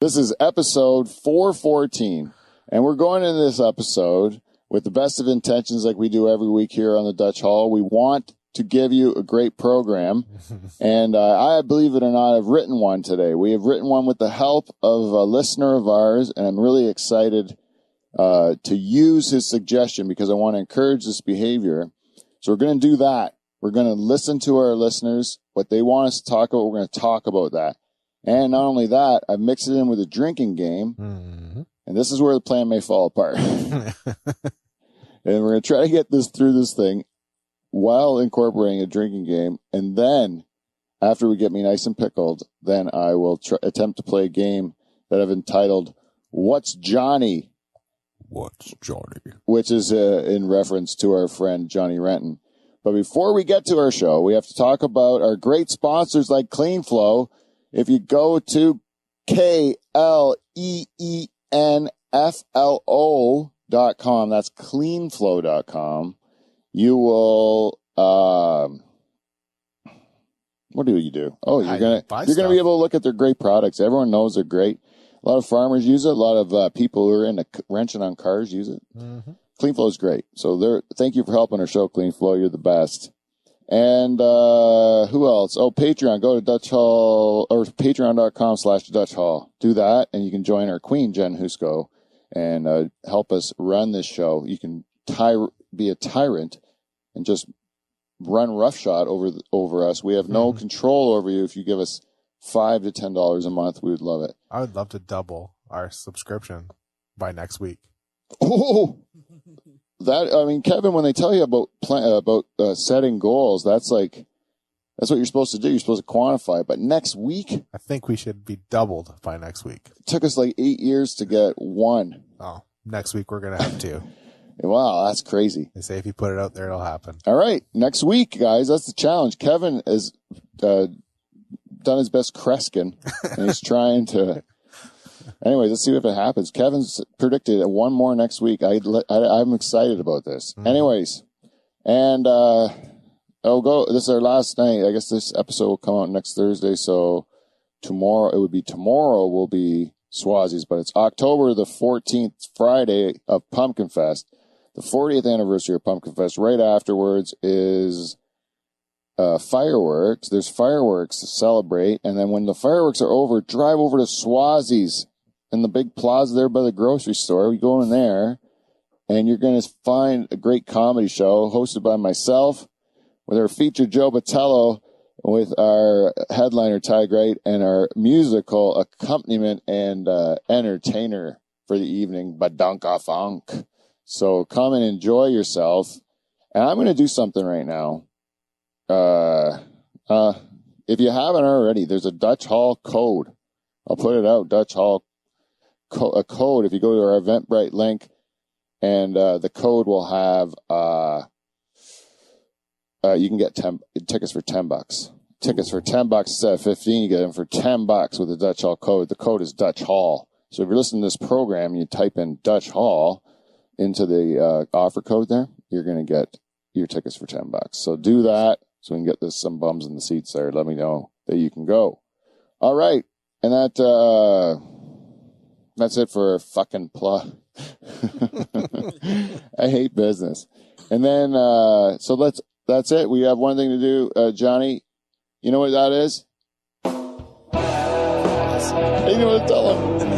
This is episode 414, and we're going into this episode with the best of intentions like we do every week here on the Dutch Hall. We want to give you a great program, and I, believe it or not, have written one today. We have written one with the help of a listener of ours, and I'm really excited to use his suggestion because I want to encourage this behavior. So we're going to do that. We're going to listen to our listeners, what they want us to talk about. We're going to talk about that. And not only that, I've mixed it in with a drinking game. Mm-hmm. And this is where the plan may fall apart. And we're going to try to get this through this thing while incorporating a drinking game. And then, after we get me nice and pickled, then I will attempt to play a game that I've entitled, What's Johhny? What's Johhny? Which is in reference to our friend Johnny Renton. But before we get to our show, we have to talk about our great sponsors like CleanFlow. If you go to KLEENFLO.com, that's cleanflow.com, you will, what do you do? Oh, you're going to be able to look at their great products. Everyone knows they're great. A lot of farmers use it. A lot of people who are into wrenching on cars use it. Mm-hmm. CleanFlow is great. So thank you for helping our show, CleanFlow. You're the best. And who else? Oh, Patreon. Go to Dutch Hall or patreon.com/Dutch Hall. Do that, and you can join our queen, Jen Husko, and help us run this show. You can be a tyrant and just run roughshod over us. We have no control over you. If you give us $5 to $10 a month, we would love it. I would love to double our subscription by next week. Oh! Kevin, when they tell you about setting goals, that's what you're supposed to do. You're supposed to quantify it. But next week, I think we should be doubled by next week. It took us like 8 years to get one. Oh, next week we're gonna have 2. Wow, that's crazy. They say if you put it out there, it'll happen. All right, next week, guys. That's the challenge. Kevin has done his best Kreskin, and he's trying to. Anyways, let's see if it happens. Kevin's predicted one more next week. I'm excited about this. Mm-hmm. Anyways, and this is our last night. I guess this episode will come out next Thursday. So tomorrow will be Swazies, but it's October the 14th, Friday of Pumpkin Fest, the 40th anniversary of Pumpkin Fest. Right afterwards is fireworks. There's fireworks to celebrate, and then when the fireworks are over, drive over to Swazies. In the big plaza there by the grocery store. We go in there, and you're going to find a great comedy show hosted by myself, with our feature Joe Botello, with our headliner Ty Great, and our musical accompaniment and entertainer for the evening, Badunka Funk. So come and enjoy yourself. And I'm going to do something right now. If you haven't already, there's a Dutch Hall code. I'll put it out, Dutch Hall a code. If you go to our Eventbrite link, and the code will have you can get tickets for $10. Tickets for $10 instead of $15. You get them for $10 with the Dutch Hall code. The code is Dutch Hall. So if you're listening to this program, you type in Dutch Hall into the offer code there. You're going to get your tickets for $10. So do that so we can get some bums in the seats there. Let me know that you can go. All right, and that's it for a fucking plug. I hate business. And then, that's it. We have one thing to do. Johhny, you know what that is? You know what to tell him.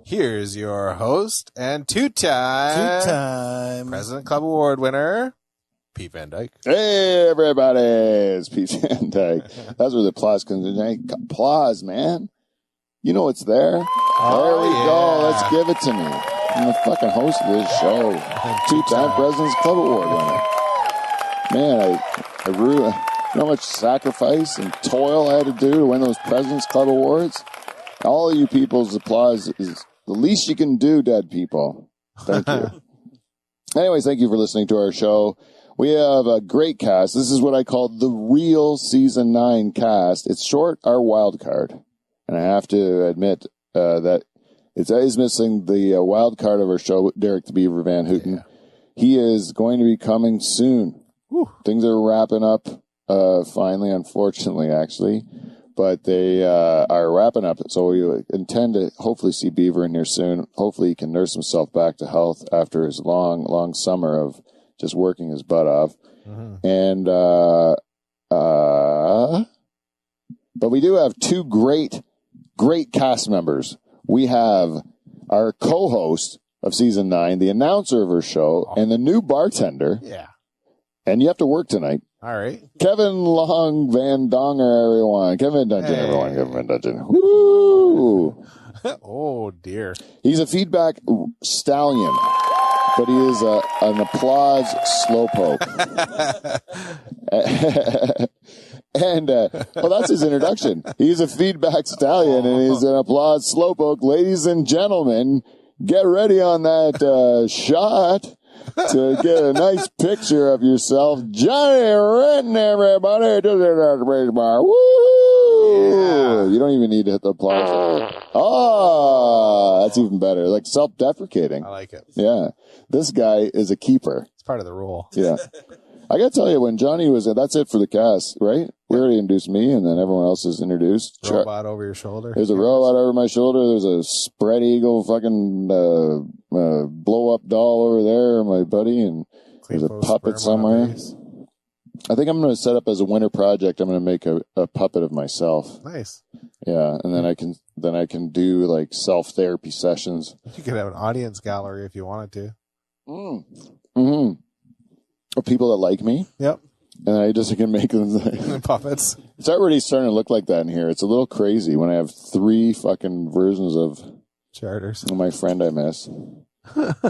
Here's your host and two-time President Club Award winner, Pete Van Dyke. Hey, everybody. It's Pete Van Dyke. That's where the applause comes in. Hey, applause, man. You know it's there. Oh, there we go. Let's give it to me. I'm the fucking host of this show. Two-time President's Club Award winner. Man, I really, you know how much sacrifice and toil I had to do to win those President's Club Awards? All of you people's applause is the least you can do, dead people. Thank you. Anyways, thank you for listening to our show. We have a great cast. This is what I call the real Season 9 cast. It's short, our wild card. And I have to admit that it's always missing the wild card of our show, Derek the Beaver Van Houten. Yeah. He is going to be coming soon. Whew. Things are wrapping up finally, unfortunately, actually. But they are wrapping up. So we intend to hopefully see Beaver in here soon. Hopefully he can nurse himself back to health after his long, long summer of just working his butt off. Mm-hmm. And, but we do have two great cast members. We have our co-host of Season 9, the announcer of our show, and the new bartender. Yeah. And you have to work tonight. All right. Kevin Long Van Donger, everyone. Kevin Dungeon, everyone. Kevin Van Dungeon. Woo! Oh, dear. He's a feedback stallion. But he is an applause slowpoke. And, well, that's his introduction. He's a feedback stallion and he's an applause slowpoke. Ladies and gentlemen, get ready on that shot to get a nice picture of yourself. Johhny Renton, everybody. Woo! Yeah. You don't even need to hit the applause. Oh, that's even better. Like self-deprecating. I like it. Yeah. This guy is a keeper. It's part of the rule. Yeah. I got to tell you, when Johhny was in, that's it for the cast, right? We already introduced me, and then everyone else is introduced. Robot over your shoulder. There's a robot over my shoulder. There's a spread eagle fucking blow-up doll over there, my buddy, and there's a puppet somewhere. I think I'm going to set up as a winter project. I'm going to make a puppet of myself. Nice. Yeah, and then I can do like self-therapy sessions. You could have an audience gallery if you wanted to. Mm-hmm. Of people that like me. Yep. And I just can make them puppets. It's already starting to look like that in here. It's a little crazy when I have 3 fucking versions of charters. My friend I miss.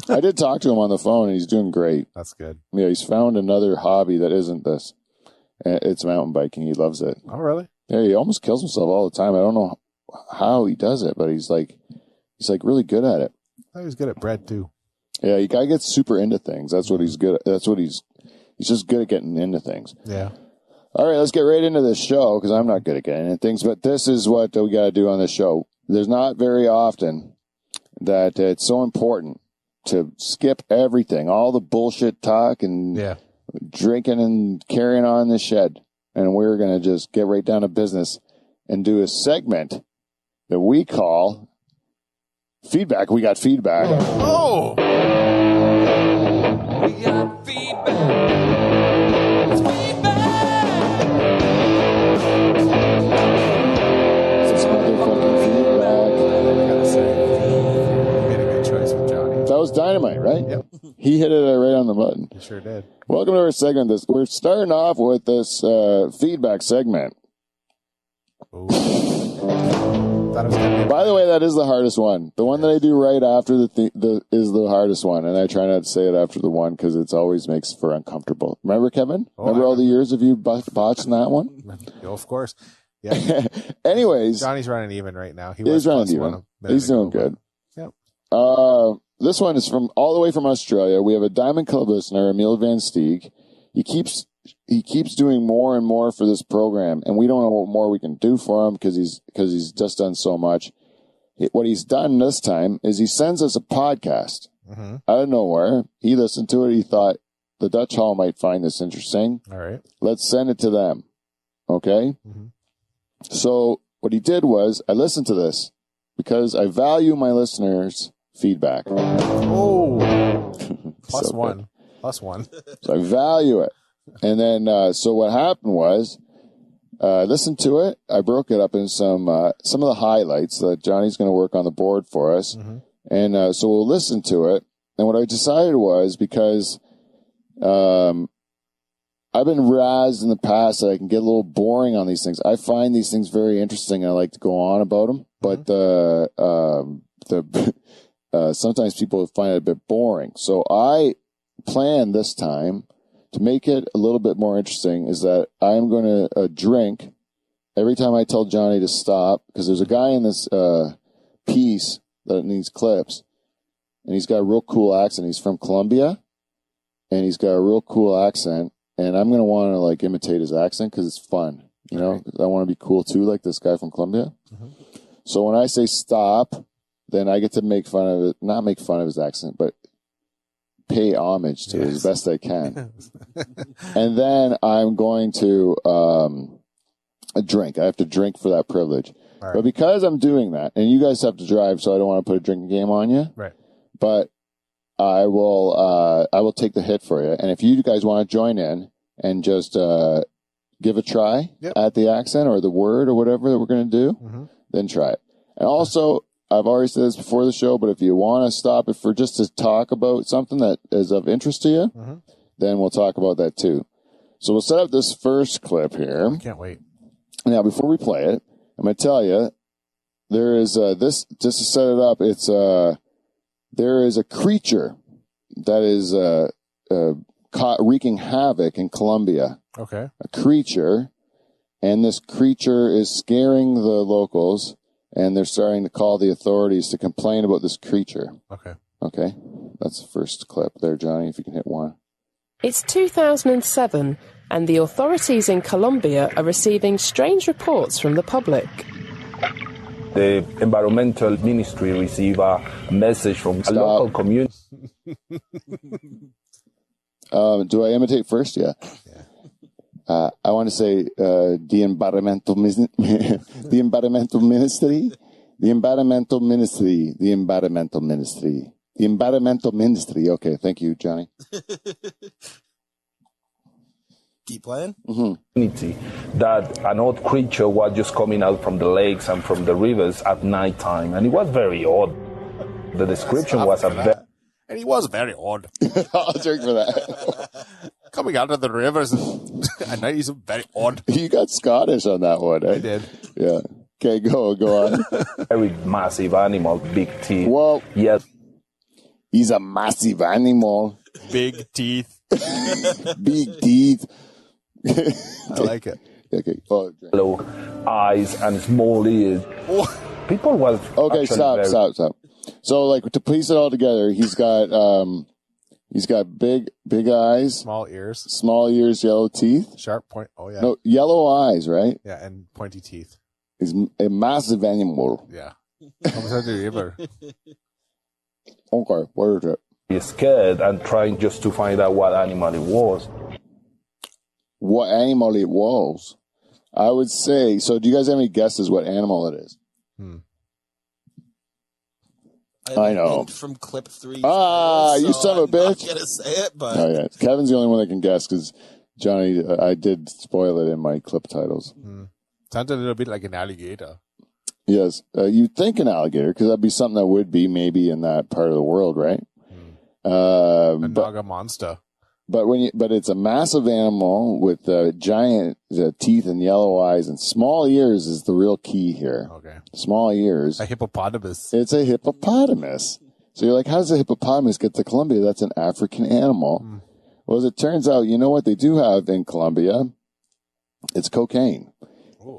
I did talk to him on the phone, and he's doing great. That's good. Yeah, he's found another hobby that isn't this. It's mountain biking. He loves it. Oh, really? Yeah, he almost kills himself all the time. I don't know how he does it, but he's like really good at it. I thought he was good at bread too. Yeah, he guy gets super into things. That's what he's good at. That's what he's just good at getting into things. Yeah. All right, let's get right into this show because I'm not good at getting into things, but this is what we got to do on this show. There's not very often that it's so important to skip everything, all the bullshit talk and drinking and carrying on in the shed. And we're going to just get right down to business and do a segment that we call Feedback. We got feedback. Oh! We got feedback. It's feedback. It's motherfucking feedback. I gotta say, you made a good choice with Johhny. That was dynamite, right? Yep. He hit it right on the button. He sure did. Welcome to our segment. We're starting off with this feedback segment. Thought it was gonna be By the way, that is the hardest one. The one that I do right after the is the hardest one, and I try not to say it after the one because it always makes for uncomfortable. Remember, Kevin? Remember all the years of you botching that one? Oh, of course. Yeah. Anyways, Johnny's running even right now. He's running even. He's doing good. Yep. This one is from all the way from Australia. We have a Diamond Club listener, Emiel Van Steeg. He keeps doing more and more for this program, and we don't know what more we can do for him because he's just done so much. What he's done this time is he sends us a podcast out of nowhere. He listened to it. He thought the Dutch Hall might find this interesting. All right. Let's send it to them. Okay? Mm-hmm. So what he did was I listened to this because I value my listeners' feedback. Oh. Plus So one. good. Plus one. So I value it. And then, so what happened was, I listened to it. I broke it up in some of the highlights that Johnny's going to work on the board for us. Mm-hmm. And, so we'll listen to it. And what I decided was because, I've been razzed in the past that I can get a little boring on these things. I find these things very interesting. And I like to go on about them, but sometimes people find it a bit boring. So I plan this time to make it a little bit more interesting is that I'm going to drink every time I tell Johhny to stop, because there's a guy in this piece that needs clips, and he's got a real cool accent. He's from Colombia, and he's got a real cool accent, and I'm going to want to like imitate his accent because it's fun. You know, I want to be cool too, like this guy from Colombia. Mm-hmm. So when I say stop, then I get to make fun of it, not make fun of his accent, but pay homage to it as best I can. And then I'm going to drink. I have to drink for that privilege. Right. But because I'm doing that, and you guys have to drive, so I don't want to put a drinking game on you. Right. But I will take the hit for you. And if you guys want to join in and just give a try at the accent or the word or whatever that we're going to do, then try it. And also, I've already said this before the show, but if you want to stop it for just to talk about something that is of interest to you, then we'll talk about that too. So we'll set up this first clip here. I can't wait. Now, before we play it, I'm going to tell you, there is this, just to set it up, it's there is a creature that is wreaking havoc in Colombia. Okay. A creature, and this creature is scaring the locals, and they're starting to call the authorities to complain about this creature. Okay. Okay? That's the first clip there, Johhny, if you can hit one. It's 2007, and the authorities in Colombia are receiving strange reports from the public. The environmental ministry received a message from a local community. Do I imitate first? Yeah. I want to say the environmental ministry. Okay, thank you, Johhny. Keep playing. That an odd creature was just coming out from the lakes and from the rivers at nighttime, and it was very odd. The description was and he was very odd. I'll drink for that. Coming out of the rivers at night, he's very odd. You got Scottish on that one, eh? I did. Yeah. Okay, go on. very massive animal, big teeth. Well, yes. He's a massive animal. Big teeth. Big teeth. I like it. Okay. Oh, yellow eyes and small ears. People was okay. Stop. So, like, to piece it all together, he's got big eyes, small ears, yellow teeth, sharp point. Oh yeah. No, yellow eyes, right? Yeah, and pointy teeth. He's a massive animal. Yeah. Okay, what is it? He's scared and trying just to find out what animal it was. What animal it was? I would say, so do you guys have any guesses what animal it is? I know. From clip 3. You son of a bitch. I'm not going to say it, but. Oh, yeah. Kevin's the only one that can guess because Johhny, I did spoil it in my clip titles. Sounds a little bit like an alligator. Yes. You'd think an alligator because that'd be something that would be maybe in that part of the world, right? A naga monster. But it's a massive animal with giant teeth and yellow eyes and small ears is the real key here. Okay. Small ears. A hippopotamus. It's a hippopotamus. So you're like, how does a hippopotamus get to Colombia? That's an African animal. Well, as it turns out, you know what they do have in Colombia? It's cocaine.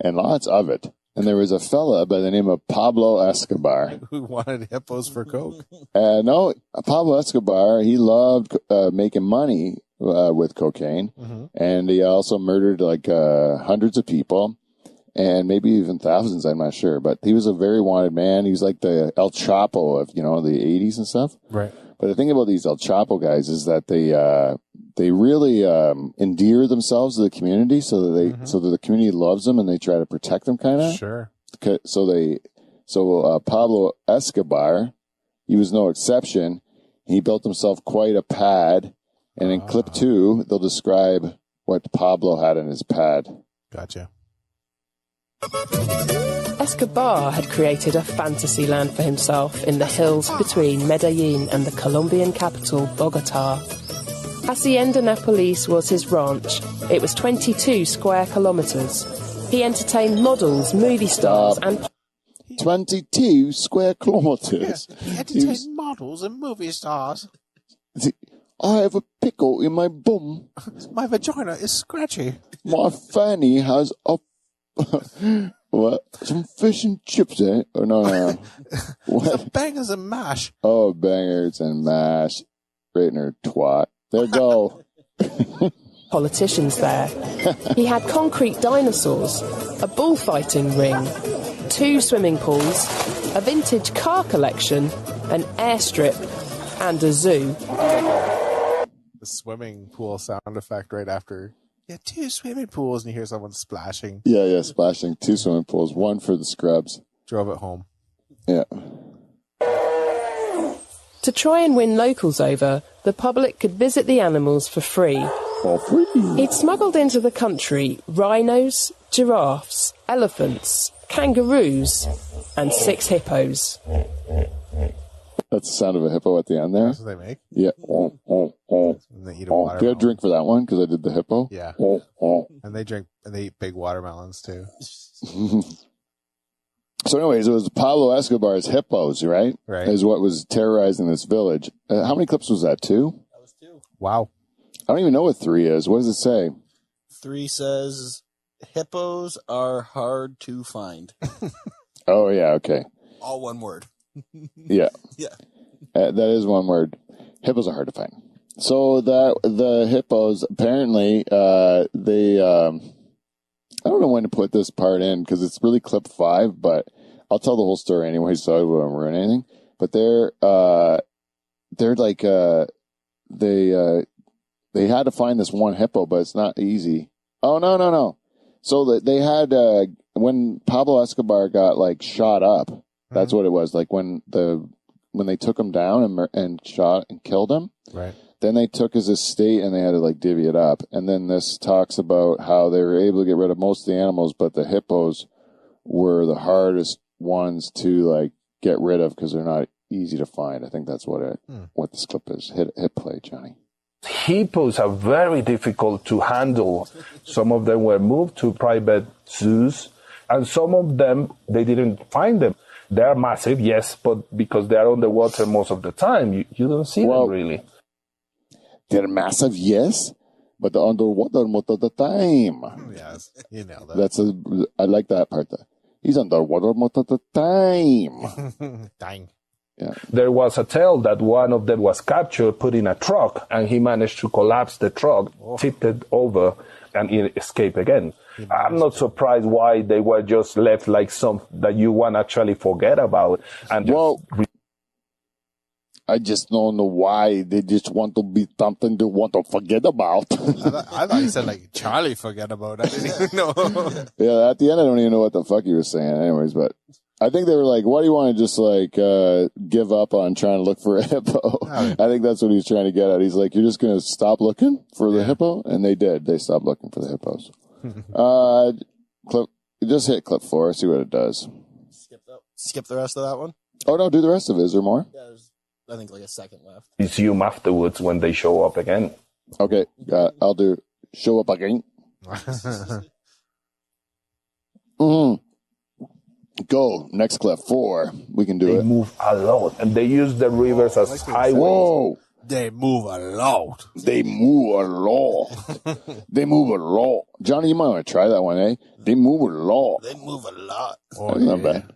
And lots of it. And there was a fella by the name of Pablo Escobar. Who wanted hippos for coke? No, Pablo Escobar, he loved making money with cocaine. And he also murdered like hundreds of people and maybe even thousands, I'm not sure. But he was a very wanted man. He was like the El Chapo of, the 80s and stuff. Right. But the thing about these El Chapo guys is that they really endear themselves to the community so that the community loves them and they try to protect them kind of. Sure. So Pablo Escobar, he was no exception. He built himself quite a pad. And in clip 2, they'll describe what Pablo had in his pad. Gotcha. Escobar had created a fantasy land for himself in the hills between Medellin and the Colombian capital, Bogota. Hacienda Nápoles was his ranch. It was 22 square kilometers. He entertained models, movie stars, and... 22 square kilometers. He entertained models and movie stars. I have a pickle in my bum. My vagina is scratchy. My fanny has a... What? Some fish and chips, eh? Oh, no. What? Bangers and mash. Oh, bangers and mash. Right in her twat. There go. Politicians there. He had concrete dinosaurs, a bullfighting ring, 2 swimming pools, a vintage car collection, an airstrip, and a zoo. The swimming pool sound effect right after. Yeah, 2 swimming pools, and you hear someone splashing. Yeah, splashing. 2 swimming pools. 1 for the scrubs. Drove it home. Yeah. To try and win locals over, the public could visit the animals for free. For free. He'd smuggled into the country rhinos, giraffes, elephants, kangaroos, and 6 hippos. That's the sound of a hippo at the end there. That's what they make. Yeah. And they eat a watermelon. Do you have a drink for that one? Because I did the hippo. Yeah. And they eat big watermelons too. So anyways, it was Pablo Escobar's hippos, right? Right. Is what was terrorizing this village. How many clips was that? 2? That was 2. Wow. I don't even know what 3 is. What does it say? 3 says, hippos are hard to find. Oh, yeah. Okay. All one word. Yeah. Yeah. That is one word. Hippos are hard to find. So the hippos, apparently, I don't know when to put this part in because it's really clip 5, but I'll tell the whole story anyway, so I won't ruin anything. But they're like, they had to find this one hippo, but it's not easy. Oh, no. So they had, when Pablo Escobar got like shot up, that's what it was. Like when they took him down and shot and killed him. Right. Then they took his estate and they had to like divvy it up. And then this talks about how they were able to get rid of most of the animals, but the hippos were the hardest ones to like get rid of because they're not easy to find. I think that's what this clip is. Hit play, Johhny. Hippos are very difficult to handle. Some of them were moved to private zoos, and some of them, they didn't find them. They're massive, yes, but because they're underwater most of the time, you don't see them really. They're massive, yes, but they're underwater most of the time. Yes, you nailed it. I like that part there. He's underwater most of the time. Dang. Yeah. There was a tale that one of them was captured, put in a truck, and he managed to collapse the truck, tipped it over, and it escaped again. I'm not surprised why they were just left like some that you want to actually forget about. And I just don't know why they just want to be something they want to forget about. I thought you said like Charlie forget about. I didn't even know. Yeah, at the end I don't even know what the fuck he was saying anyways, but I think they were like, why do you want to just like give up on trying to look for a hippo? I think that's what he's trying to get at. He's like, you're just going to stop looking for the hippo? And they did. They stopped looking for the hippos. Just hit clip 4, see what it does. Skip the rest of that one? Oh, no, do the rest of it. Is there more? Yeah, there's, I think, like a second left. resume afterwards when they show up again. Okay, I'll do show up again. Go, next clip, 4. We can do They it. move a lot, and they use the rivers as highways. Whoa! They move a lot. They move a lot. They move a lot. Johhny, you might want to try that one, eh? They move a lot. They move a lot. That's not bad.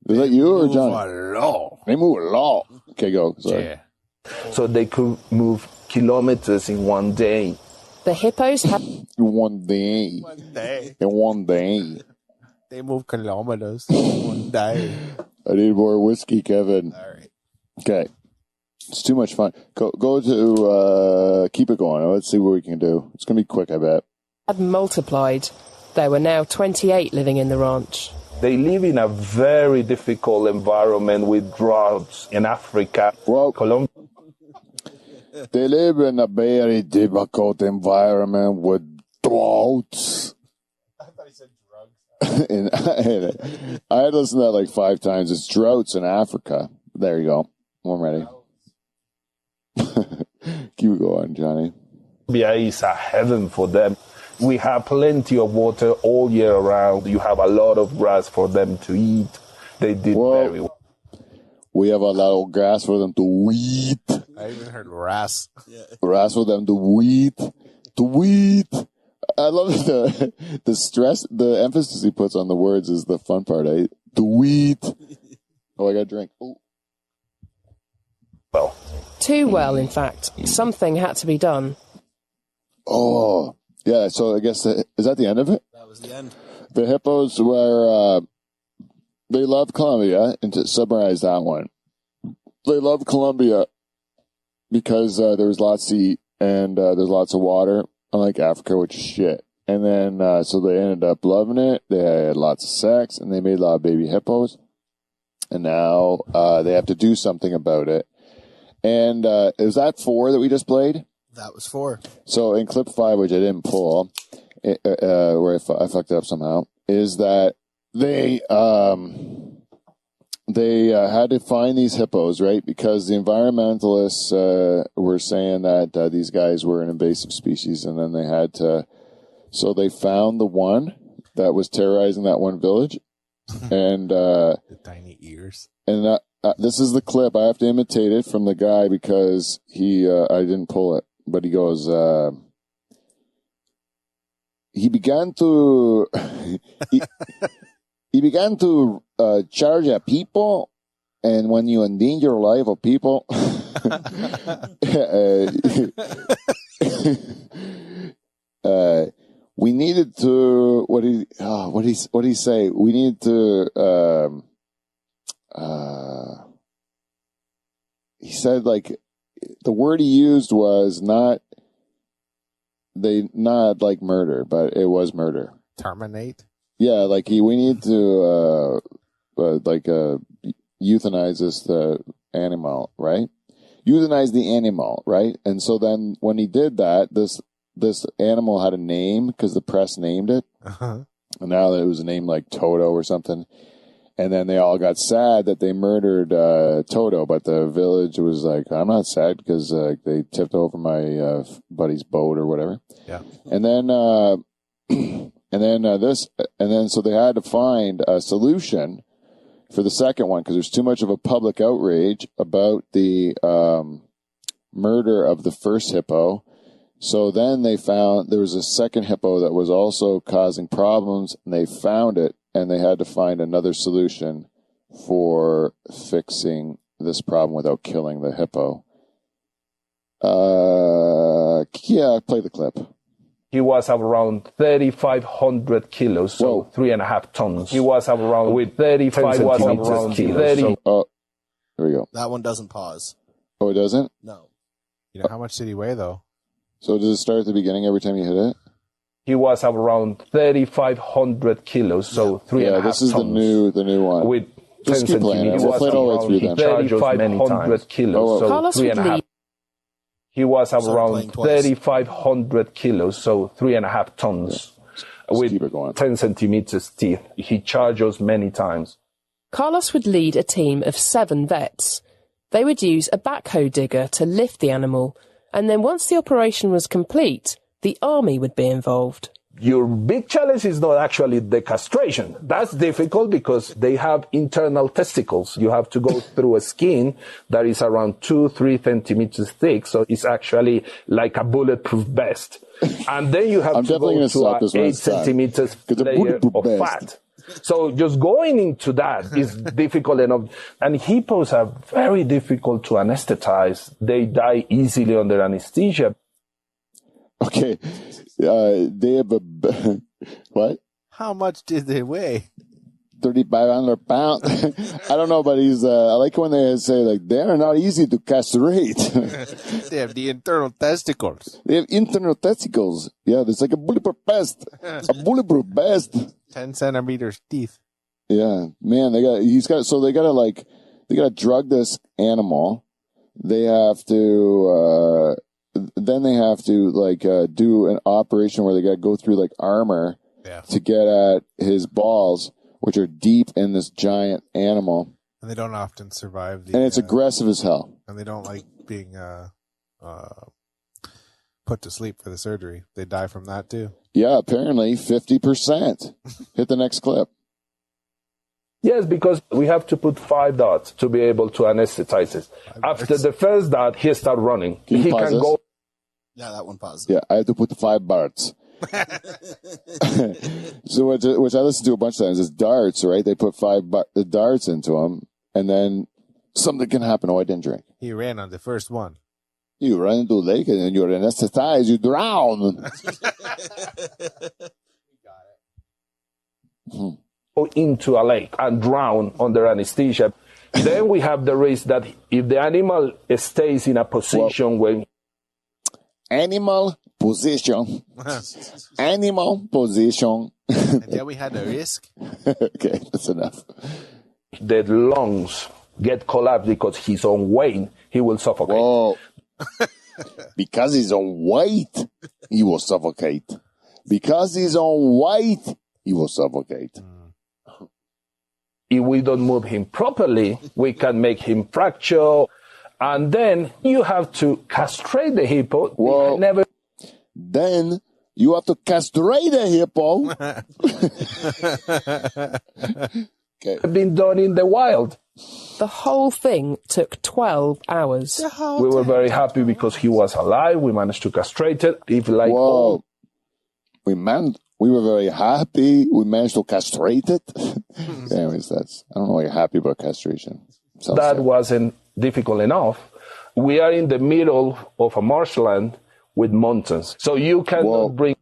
Is that you or Johhny? Move a lot. They move a lot. Okay, go. Sorry. Yeah. So they could move kilometers in one day. The hippos had In one day. In one day. They move kilometers one day. I need more whiskey, Kevin. All right. Okay. It's too much fun. Go to, keep it going. Let's see what we can do. It's going to be quick, I bet. multiplied. There were now 28 living in the ranch. They live in a very difficult environment with droughts in Africa. Well, Colombia. They live in a very difficult environment with droughts. I thought he said drugs. And I had listened to that like 5 times. It's droughts in Africa. There you go. I'm ready. Keep going, Johhny. Colombia is a heaven for them. We have plenty of water all year round. You have a lot of grass for them to eat. They did Well, very well. We have a lot of grass for them to eat. I even heard Ras. Grass for them to eat. To eat. I love the stress, the emphasis he puts on the words is the fun part. To eat. Oh, I got a drink. Oh. Well, Too well, in fact. Something had to be done. Oh. Yeah, so I guess, is that the end of it? That was the end. The hippos were, they love Colombia, and to summarize that one, they love Colombia because there was lots to eat and there's lots of water, unlike Africa, which is shit. And then, so they ended up loving it. They had lots of sex, and they made a lot of baby hippos. And now they have to do something about it. And is that 4 that we just played? That was 4. So in clip 5, which I didn't pull, where I fucked it up somehow, is that they had to find these hippos, right? Because the environmentalists were saying that these guys were an invasive species, and then they had to. So they found the one that was terrorizing that one village, and The tiny ears. and this is the clip. I have to imitate it from the guy because I didn't pull it, but he goes. He began to. He began to charge at people, and when you endanger the life of people, we needed to. What did he say? We needed to. He said like the word he used was not like murder, but it was murder. Terminate. Yeah, like we need to euthanize this animal, right? Euthanize the animal, right? And so then when he did that, this animal had a name because the press named it, Uh-huh. and now it was named like Toto or something. And then they all got sad that they murdered Toto, but the village was like, "I'm not sad because they tipped over my buddy's boat or whatever." Yeah. And then. So they had to find a solution for the second one because there's too much of a public outrage about the murder of the first hippo. So then they found there was a second hippo that was also causing problems, and they found it, and they had to find another solution for fixing this problem without killing the hippo. Yeah, play the clip. he was around 3,500 kilos, so 3.5 tons. He was around with 3,500 kilos. Oh, here we go. That one doesn't pause. Oh, it doesn't? No. You know how much did he weigh though? So does it start at the beginning every time you hit it? He was around 3,500 kilos, so 3.5 tons. Yeah, this is the new one. With Just 10 keep playing it. centimeters. We'll play it all the way through then. 3,500 kilos, so Carlos would 3.5. lead. He was playing around twice. 3,500 kilos, so 3.5 tons. Just keep it going. With 10 centimeters teeth. He charged us many times. Carlos would lead a team of 7 vets. They would use a backhoe digger to lift the animal, and then once the operation was complete, the army would be involved. Your big challenge is not actually the castration. That's difficult because they have internal testicles. You have to go through a skin that is around 2-3 centimeters thick. So it's actually like a bulletproof vest. And then you have I'm to definitely go gonna to stop a this one 8 this time. centimeters It's a layer bulletproof of vest. fat. So just going into that is difficult enough. And hippos are very difficult to anesthetize. They die easily under anesthesia. Okay. They have a what? How much did they weigh? 3,500 pounds. I don't know, but he's. I like when they say like they are not easy to castrate. They have the internal testicles. They have internal testicles. Yeah, there's like a bulletproof vest. A bulletproof vest. 10 centimeters teeth. Yeah, man, they gotta drug this animal. They have to, then they have to do an operation where they gotta go through like armor to get at his balls, which are deep in this giant animal. And they don't often survive. And it's aggressive as hell. And they don't like being put to sleep for the surgery. They die from that too. Yeah, apparently 50%. Hit the next clip. Yes, because we have to put 5 dots to be able to anesthetize it. After the first dot, he starts running. Can you He pause can this? go. Yeah, that one paused. Yeah, I have to put the 5 darts. So which I listen to a bunch of times is darts, right? They put the darts into them, and then something can happen. Oh, I didn't drink. He ran on the first one. You run into a lake and then you're anesthetized. You drown. Go into a lake and drown under anesthesia. Then we have the risk that if the animal stays in a position where Animal position. Animal position. And then we had the risk. Okay, that's enough. the lungs get collapsed because he's on weight, he will suffocate. Whoa. Because he's on weight, he will suffocate. Because he's on weight, he will suffocate. If we don't move him properly, we can make him fracture. And then you have to castrate the hippo. Whoa. Then you have to castrate the hippo. Okay. Been done in the wild. The whole thing took 12 hours. We were very happy because he was alive. We managed to castrate it. If like Whoa. We were very happy. We managed to castrate it. Anyways, I don't know why you're happy about castration. Sounds that sad. wasn't difficult enough. We are in the middle of a marshland with mountains. So you Whoa. cannot bring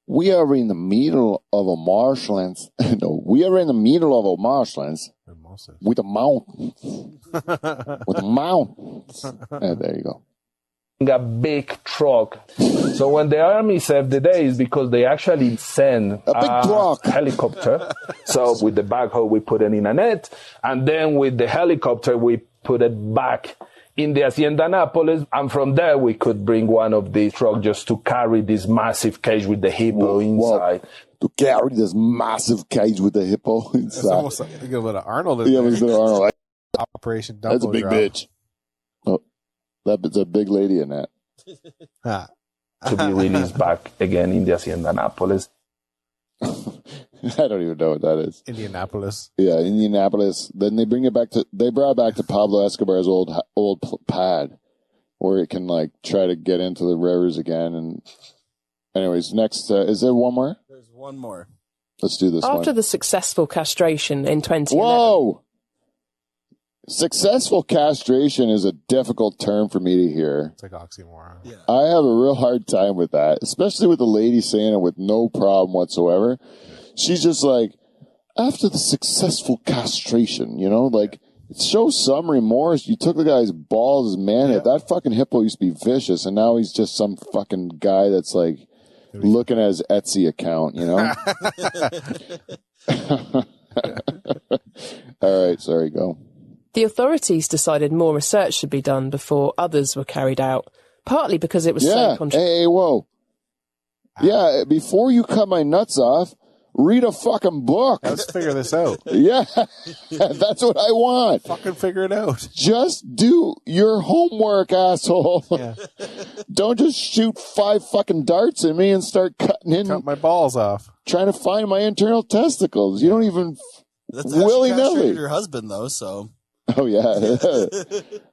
We are in the middle of a marshlands. No, we are in the middle of a marshlands with a mountain. With mountains. There you go. a big truck. So when the army saved the day is because they actually send A big truck. helicopter. So with the backhoe, we put it in a net. And then with the helicopter, we put it back in the Hacienda Nápoles. And from there, we could bring one of these trucks just to carry this massive cage with the hippo inside. To carry this massive cage with the hippo It's inside. almost like a little Arnold in Yeah, there. it was the Arnold. Operation That's a Dumbo big Drop. bitch. Oh, that's a big lady in that. Ha. To be released back again in the Hacienda Nápoles. I don't even know what that is. Indianapolis. Yeah, Indianapolis. Then they brought it back to Pablo Escobar's old pad, where it can like try to get into the rivers again. And anyways, next, is there one more? There's one more. Let's do this one. After the successful castration in 2011, Whoa! Successful castration is a difficult term for me to hear. It's like oxymoron. Yeah. I have a real hard time with that, especially with the lady saying it with no problem whatsoever. She's just like, after the successful castration, you know, like, it shows some remorse. You took the guy's balls, man. Yeah. That fucking hippo used to be vicious, and now he's just some fucking guy that's like looking at his Etsy account, you know? All right, sorry, go. the authorities decided more research should be done before others were carried out, partly because it was so Yeah, controversial. hey, whoa. Yeah, before you cut my nuts off, read a fucking book. Let's figure this out. Yeah, that's what I want. Fucking figure it out. Just do your homework, asshole. Yeah. Don't just shoot 5 fucking darts at me and start cutting in, Cut my balls off. trying to find my internal testicles. You don't even That's how she willy-nilly. castrated your husband, though, so. Oh, yeah.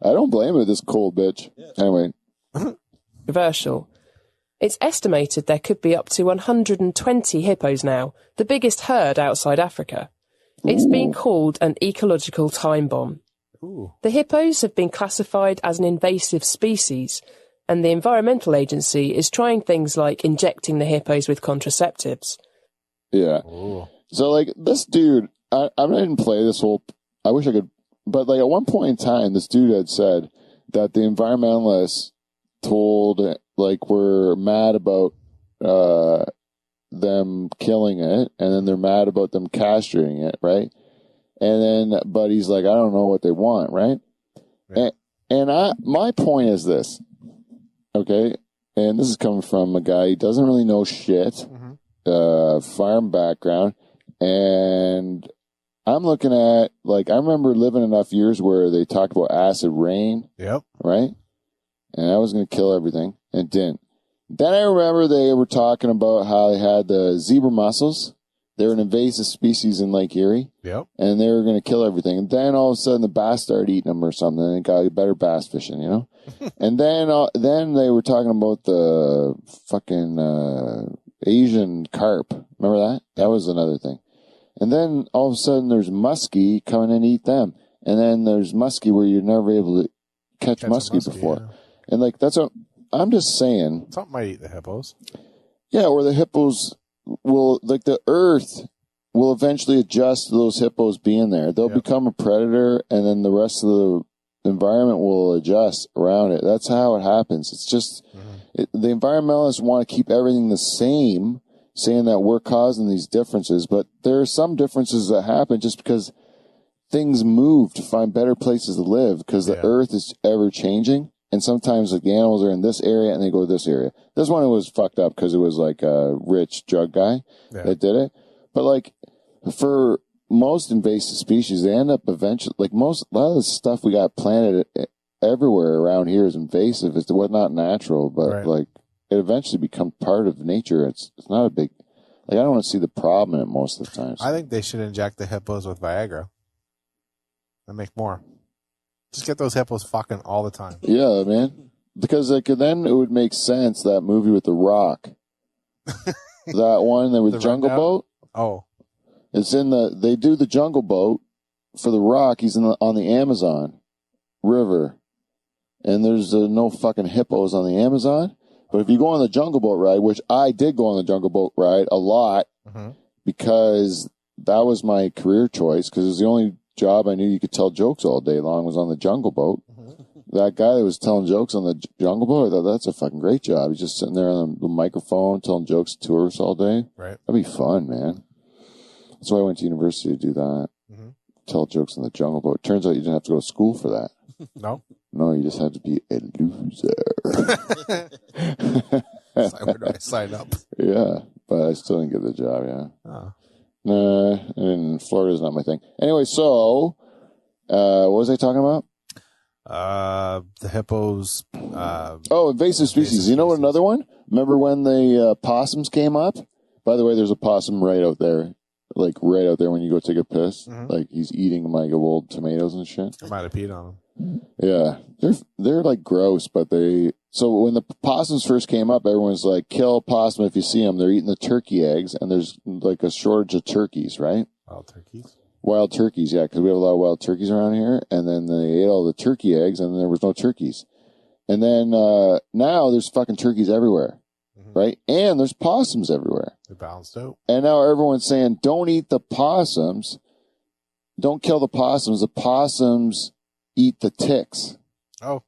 I don't blame her, this cold bitch. Anyway, It's estimated there could be up to 120 hippos now, the biggest herd outside Africa. It's been called an ecological time bomb. Ooh. The hippos have been classified as an invasive species, and the Environmental Agency is trying things like injecting the hippos with contraceptives. yeah. Ooh. So, like, this dude, I didn't play this whole, I wish I could, but, like, at one point in time, this dude had said that the environmentalists told, like, we're mad about them killing it, and then they're mad about them castrating it, right? And then, but he's like, I don't know what they want, right? Yeah. And my point is this, okay? And this is coming from a guy who doesn't really know shit, farm background, and I'm looking at, like, I remember living enough years where they talked about acid rain, Yep. right? And I was going to kill everything, and it didn't. Then I remember they were talking about how they had the zebra mussels, They're an invasive species in Lake Erie. Yep. And they were going to kill everything. And then all of a sudden the bass started eating them or something, and it got better bass fishing, you know? And then they were talking about the fucking Asian carp. Remember that? That was another thing. And then all of a sudden there's muskie coming in and eat them. And then there's muskie where you're never able to catch muskie before. Yeah. And like, that's what I'm just saying. Something might eat the hippos. Yeah, or the hippos will, like the earth will eventually adjust to those hippos being there. They'll become a predator, and then the rest of the environment will adjust around it. That's how it happens. It's just, the environmentalists want to keep everything the same, saying that we're causing these differences, but there are some differences that happen just because things move to find better places to live, because the earth is ever changing. And sometimes like the animals are in this area and they go to this area. This one was fucked up because it was like a rich drug guy that did it. But like for most invasive species, they end up eventually, like a lot of the stuff we got planted everywhere around here is invasive. It's not natural, but like it eventually becomes part of nature. It's not a big, like I don't want to see the problem in it most of the times. I think they should inject the hippos with Viagra and make more. Just get those hippos fucking all the time. Yeah, man. Because like then it would make sense, that movie with The Rock. That one that was Jungle Boat. Oh. It's they do the Jungle Boat for The Rock. He's on the Amazon River. And there's no fucking hippos on the Amazon. But if you go on the Jungle Boat ride, which I did go on the Jungle Boat ride a lot, because that was my career choice, because it was the only job I knew you could tell jokes all day long was on the Jungle Boat. That guy that was telling jokes on the Jungle Boat, I thought that's a fucking great job. He's just sitting there on the microphone telling jokes to tourists all day. Right. That'd be fun, man. That's why I went to university to do that. Tell jokes on the Jungle Boat. Turns out you didn't have to go to school for that. No? No, you just had to be a loser. Where do I sign up? Yeah, but I still didn't get the job, Oh. Nah, and Florida's not my thing. Anyway, so, what was I talking about? The hippos. Invasive species. You know what, another one? Remember when the possums came up? By the way, there's a possum right out there. Like, right out there when you go take a piss. Like, he's eating, like, old tomatoes and shit. I might have peed on him. Yeah. They're like, gross, but so when the possums first came up, everyone's like, kill a possum if you see them. They're eating the turkey eggs, and there's, like, a shortage of turkeys, right? Wild turkeys? Wild turkeys, yeah, because we have a lot of wild turkeys around here, and then they ate all the turkey eggs, and then there was no turkeys. And then now there's fucking turkeys everywhere, right? And there's possums everywhere. They're balanced out. And now everyone's saying, don't eat the possums. Don't kill the possums. The possums eat the ticks. Oh.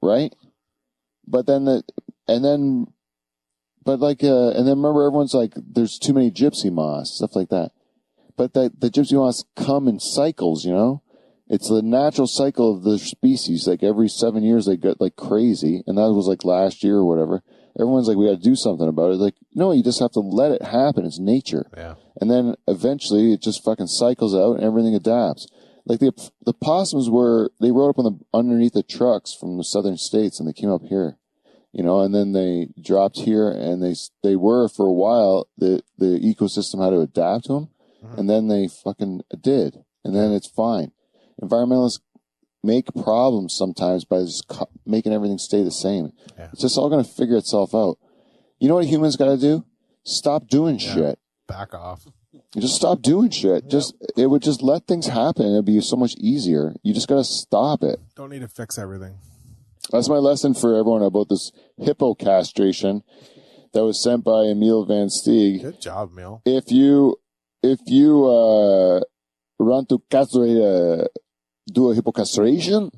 Right? But then and then remember everyone's like, there's too many gypsy moths, stuff like that. But the gypsy moths come in cycles, you know? It's the natural cycle of the species. Like every 7 years they get like crazy. And that was like last year or whatever. Everyone's like, we got to do something about it. Like, no, you just have to let it happen. It's nature. Yeah. And then eventually it just fucking cycles out and everything adapts. Like the possums they rode up underneath the trucks from the southern states, and they came up here, you know, and then they dropped here, and they were for a while, the ecosystem had to adapt to them, and then they fucking did. And then it's fine. Environmentalists make problems sometimes by just making everything stay the same. Yeah. It's just all going to figure itself out. You know what humans got to do? Stop doing shit. Back off. You just stop doing shit. It would just let things happen. It'd be so much easier. You just got to stop it. Don't need to fix everything. That's my lesson for everyone about this hippo castration that was sent by Emiel Van Steeg. Good job, Emil. If you run to castrate do a hippo castration,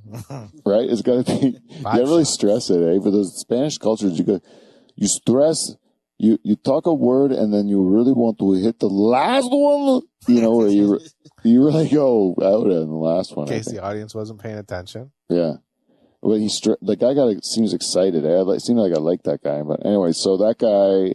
right? It's got to be, you got to really stress it, eh? For those Spanish cultures, you stress, you talk a word and then you really want to hit the last one, you know, where you really go out in the last one. In case the audience wasn't paying attention. Yeah. Well, the guy seems excited. It seemed like I like that guy. But anyway, so that guy,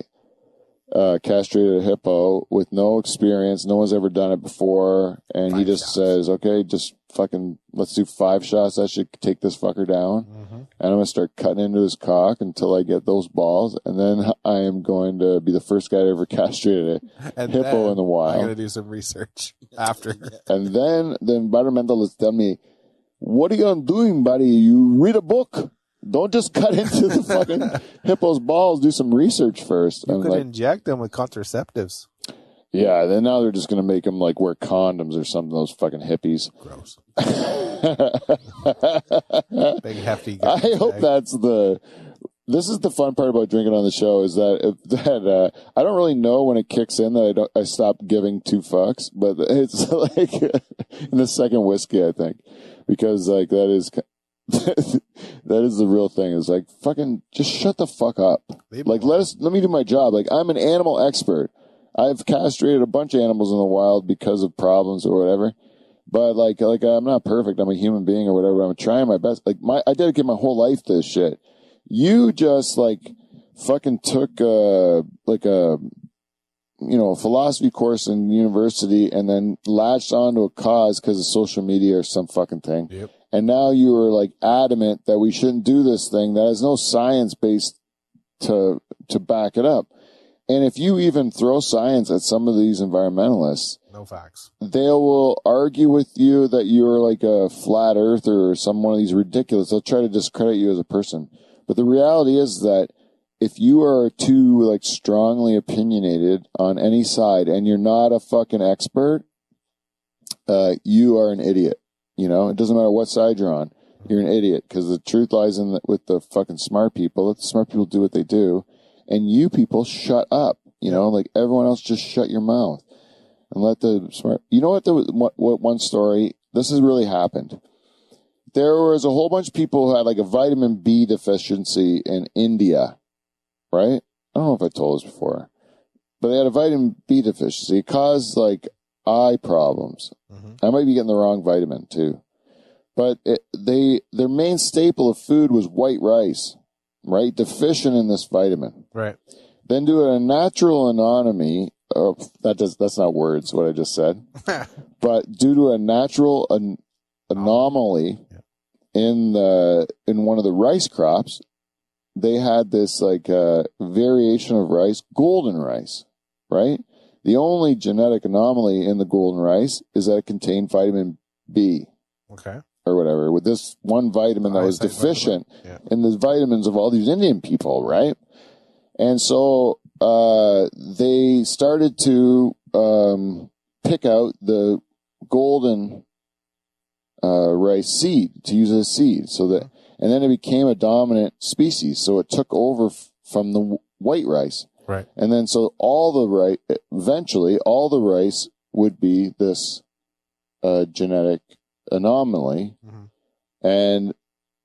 castrated a hippo with no experience. No one's ever done it before. And he just says, okay, just fucking, let's do 5 shots. That should take this fucker down. And I'm going to start cutting into his cock until I get those balls. And then I am going to be the first guy to ever castrated a hippo in the wild. I'm going to do some research after. And then the environmentalists tell me, what are you doing, buddy? You read a book. Don't just cut into the fucking hippo's balls. Do some research first. You could inject them with contraceptives. Yeah, then now they're just going to make them like wear condoms or something, those fucking hippies. Gross. Big hefty guy. I hope that's this is the fun part about drinking on the show is that I don't really know when it kicks in that I stop giving 2 fucks, but it's like in the second whiskey, I think, because like that is the real thing. Is like fucking just shut the fuck up. Like let me do my job. Like I'm an animal expert. I've castrated a bunch of animals in the wild because of problems or whatever. But like I'm not perfect. I'm a human being or whatever. I'm trying my best. Like I dedicate my whole life to this shit. You just like fucking took a philosophy course in university and then latched onto a cause because of social media or some fucking thing. Yep. And now you are like adamant that we shouldn't do this thing that has no science base to back it up. And if you even throw science at some of these environmentalists, no facts, they will argue with you that you're like a flat earther or some one of these ridiculous. They'll try to discredit you as a person. But the reality is that if you are too like strongly opinionated on any side and you're not a fucking expert, you are an idiot. You know, it doesn't matter what side you're on. You're an idiot because the truth lies with the fucking smart people. Let the smart people do what they do. And you people shut up. You know, like everyone else just shut your mouth and let the smart. You know what one story, this has really happened. There was a whole bunch of people who had like a vitamin B deficiency in India, right? I don't know if I told this before, but they had a vitamin B deficiency. It caused like eye problems. I might be getting the wrong vitamin too, but their main staple of food was white rice, right? Deficient in this vitamin. Right. Then do a natural anomaly. That's not words, what I just said. But due to a natural anomaly in one of the rice crops, they had this like variation of rice, golden rice, right? The only genetic anomaly in the golden rice is that it contained vitamin B. Okay. Or whatever, with this one vitamin that was deficient in the vitamins of all these Indian people, right? And so they started to pick out the golden rice seed to use as a seed, and then it became a dominant species. So it took over from the white rice. Right. And then so eventually all the rice would be this genetic anomaly, and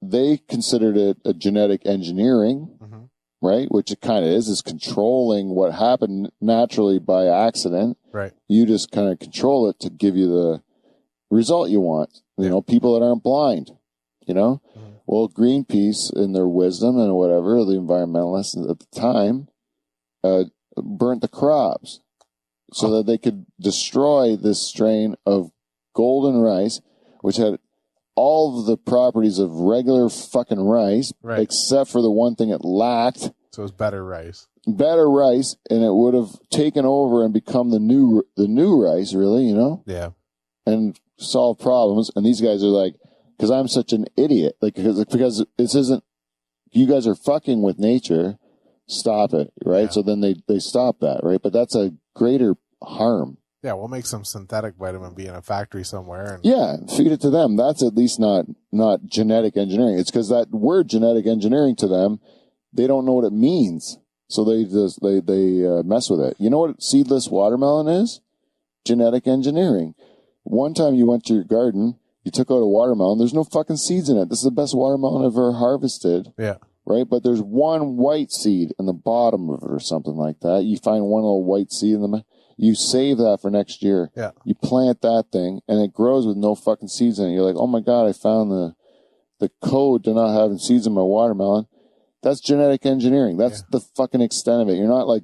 they considered it a genetic engineering, right? Which it kind of is controlling what happened naturally by accident. Right. You just kind of control it to give you the result you want. You know, people that aren't blind, you know? Well, Greenpeace, in their wisdom and whatever, the environmentalists at the time, burnt the crops so that they could destroy this strain of golden rice, which had all of the properties of regular fucking rice, except for the one thing it lacked. So it was better rice. Better rice, and it would have taken over and become the new rice, really, you know? Yeah. And solve problems. And these guys are like, because I'm such an idiot, like because this isn't, you guys are fucking with nature, stop it, right? Yeah. So then they stop that, right? But that's a greater harm. Yeah, we'll make some synthetic vitamin B in a factory somewhere. Yeah, feed it to them. That's at least not genetic engineering. It's because that word genetic engineering to them, they don't know what it means. So they mess with it. You know what seedless watermelon is? Genetic engineering. One time you went to your garden, you took out a watermelon. There's no fucking seeds in it. This is the best watermelon I've ever harvested. Yeah. Right? But there's one white seed in the bottom of it or something like that. You find one little white seed in the you save that for next year. Yeah. You plant that thing, and it grows with no fucking seeds in it. You're like, oh my God, I found the code to not having seeds in my watermelon. That's genetic engineering. That's the fucking extent of it. You're not like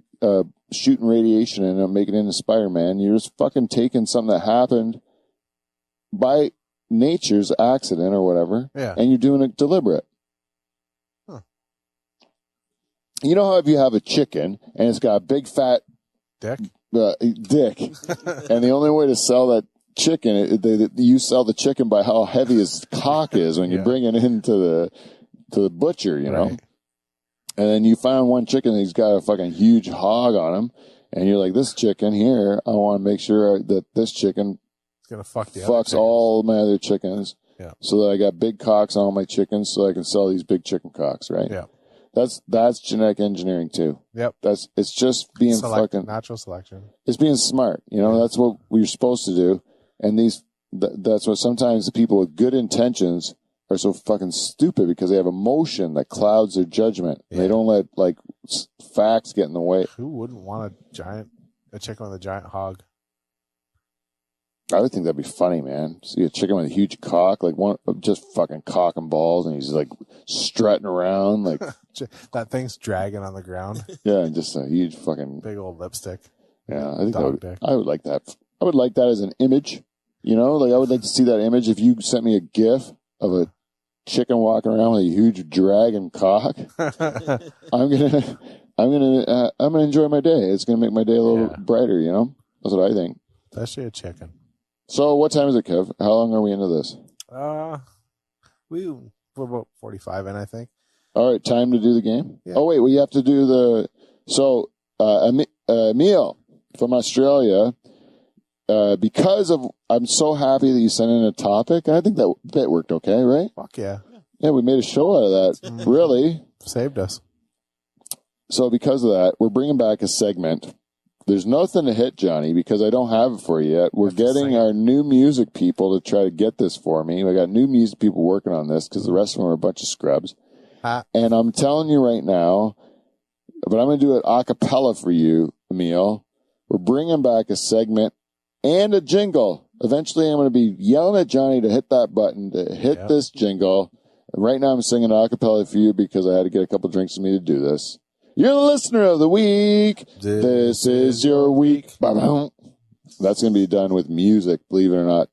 shooting radiation and making it into Spider-Man. You're just fucking taking something that happened by nature's accident or whatever, and you're doing it deliberate. Huh. You know how if you have a chicken and it's got a big fat dick, and the only way to sell that chicken, you sell the chicken by how heavy his cock is when you bring it into the butcher, you know? And then you find one chicken he's got a fucking huge hog on him, and you're like, this chicken here, I want to make sure that this chicken gonna fucks all my other chickens, so that I got big cocks on all my chickens, so I can sell these big chicken cocks, right? Yeah. That's genetic engineering too. Yep. It's just being fucking natural selection. It's being smart, you know. That's what we're supposed to do, and that's what sometimes the people with good intentions are so fucking stupid, because they have emotion that clouds their judgment. They don't let like facts get in the way. Who wouldn't want a chicken with a giant hog? I would think that'd be funny, man. See a chicken with a huge cock, like one just fucking cock and balls, and he's like strutting around, like that thing's dragging on the ground. Yeah, and just a huge fucking big old lipstick. Yeah, I think I would like that. I would like that as an image. You know, like I would like to see that image. If you sent me a GIF of a chicken walking around with a huge dragon cock, I'm gonna enjoy my day. It's gonna make my day a little brighter. You know, that's what I think. Especially a chicken. So, what time is it, Kev? How long are we into this? We're about 45 in, I think. All right, time to do the game. Yeah. Oh wait, we have to do the. So, Emiel from Australia. Because of, I'm so happy that you sent in a topic. I think that bit worked okay, right? Fuck yeah. Yeah, we made a show out of that. Really. Saved us. So because of that, we're bringing back a segment. There's nothing to hit, Johhny, because I don't have it for you yet. We're getting our new music people to try to get this for me. I got new music people working on this because the rest of them are a bunch of scrubs. And I'm telling you right now, but I'm going to do it a cappella for you, Emiel. We're bringing back a segment and a jingle. Eventually, I'm going to be yelling at Johhny to hit that button, to hit this jingle. And right now, I'm singing a cappella for you because I had to get a couple drinks of me to do this. You're the listener of the week. This is your week. That's going to be done with music, believe it or not,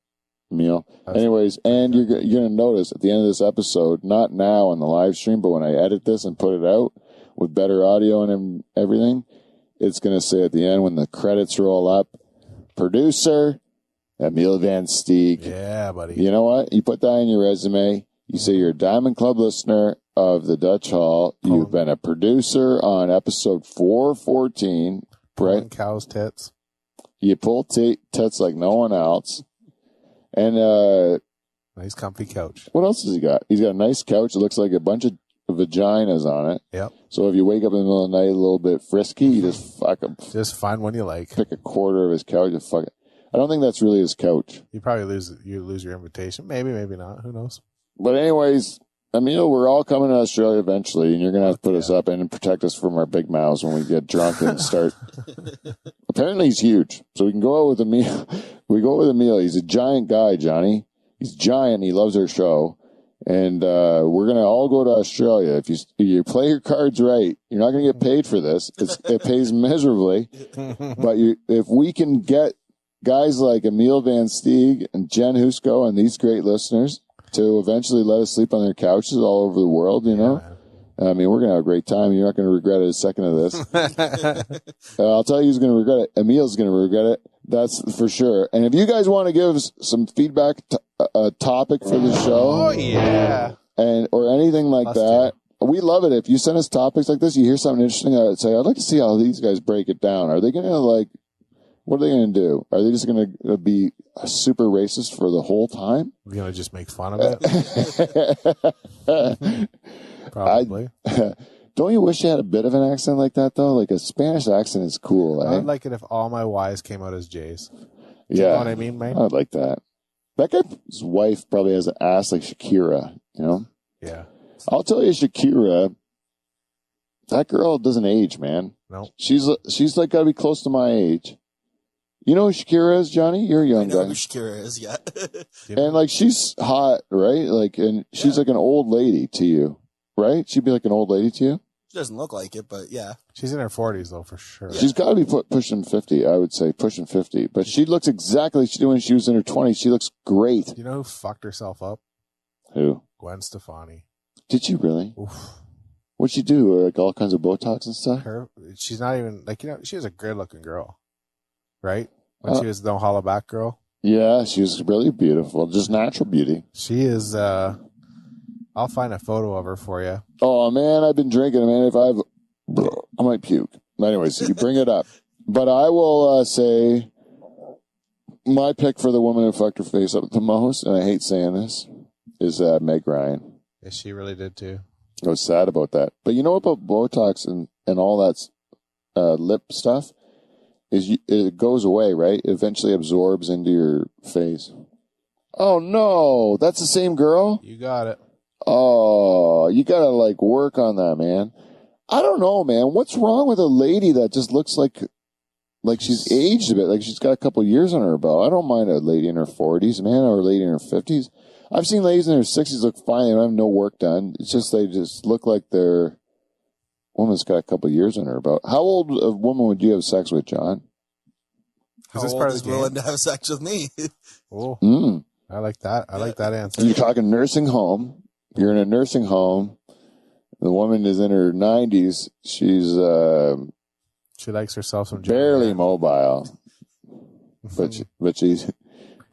Emiel. Anyways, and you're going to notice at the end of this episode, not now on the live stream, but when I edit this and put it out with better audio and everything, it's going to say at the end when the credits roll up, producer, Emiel Van Steeg. Yeah, buddy. You know what? You put that in your resume. You say you're a Diamond Club listener of the Dutch Hall. You've been a producer on episode 414, right? Cow's tits. You pull tits like no one else. And nice comfy couch. What else has he got? He's got a nice couch. It looks like a bunch of vaginas on it. Yep. So if you wake up in the middle of the night a little bit frisky, you just fuck him. Just find one you like. Pick a quarter of his couch and fuck it. I don't think that's really his couch. You probably lose your invitation. Maybe, maybe not. Who knows? But anyways, Emiel, we're all coming to Australia eventually, and you're going to have to put us up and protect us from our big mouths when we get drunk and start. Apparently he's huge, so we can go out with Emiel. We go with Emiel. He's a giant guy, Johhny. He's giant. He loves our show. And we're going to all go to Australia. If you play your cards right, you're not going to get paid for this. It pays miserably. But if we can get guys like Emiel Van Steeg and Jen Husko and these great listeners to eventually let us sleep on their couches all over the world, you know? I mean, we're going to have a great time. You're not going to regret it a second of this. I'll tell you who's going to regret it. Emiel's going to regret it. That's for sure. And if you guys want to give us some feedback, a topic for the show, or anything like that, we love it. If you send us topics like this, you hear something interesting, I would say, I'd like to see how these guys break it down. Are they going to what are they going to do? Are they just going to be super racist for the whole time? We're going to just make fun of it. Probably. Don't you wish you had a bit of an accent like that, though? Like a Spanish accent is cool, eh? I'd like it if all my Y's came out as J's. Yeah. You know what I mean, man? I'd like that. That guy's wife probably has an ass like Shakira, you know? Yeah. I'll tell you, Shakira, that girl doesn't age, man. No. She's like got to be close to my age. You know who Shakira is, Johhny? You're a young guy. I know who Shakira is, yeah. And like she's hot, right? Like, and she's like an old lady to you, right? She'd be like an old lady to you. She doesn't look like it, but yeah. She's in her 40s, though, for sure. She's got to be pushing 50, I would say, pushing 50. But she looks exactly like she did when she was in her 20s. She looks great. You know who fucked herself up? Who? Gwen Stefani. Did she really? Oof. What'd she do? Like all kinds of Botox and stuff? She's not even, like, you know, she was a good-looking girl, right? When she was the hollow back girl. Yeah, she was really beautiful. Just natural beauty. She is, I'll find a photo of her for you. Oh, man, I've been drinking. Man, I might puke. Anyways, you bring it up. But I will say my pick for the woman who fucked her face up the most, and I hate saying this, is Meg Ryan. Yeah, she really did, too. I was sad about that. But you know about Botox and all that lip stuff? It goes away, right? It eventually absorbs into your face. Oh, no. That's the same girl? You got it. Oh, you gotta like work on that, man. I don't know, man. What's wrong with a lady that just looks like she's aged a bit, like she's got a couple years on her belt? I don't mind a lady in her 40s, man, or a lady in her 50s. I've seen ladies in their 60s look fine. They don't have no work done. It's just they just look like their woman's got a couple years on her belt. How old a woman would you have sex with, John? How old is willing to have sex with me? Oh, I like that. I like that answer. You're talking nursing home. You're in a nursing home. The woman is in her 90s. She's she likes herself some barely mobile, but she's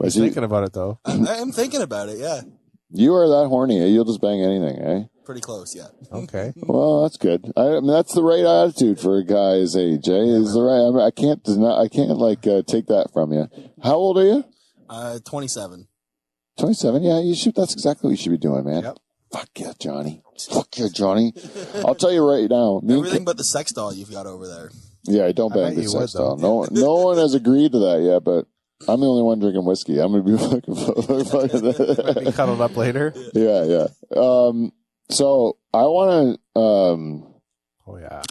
thinking about it though. I am thinking about it. Yeah. You are that horny. You'll just bang anything, eh? Pretty close, yeah. Okay. Well, that's good. I mean, that's the right attitude for a guy his age, eh? Is the right. I mean, I can't take that from you. How old are you? 27. 27. Yeah, you should. That's exactly what you should be doing, man. Yep. Fuck yeah, Johhny. Fuck yeah, Johhny. I'll tell you right now. Everything but the sex doll you've got over there. Yeah, I don't bang the sex doll. No one has agreed to that yet, but I'm the only one drinking whiskey. I'm gonna be fucking Be cuddled up later. Yeah. So I want to.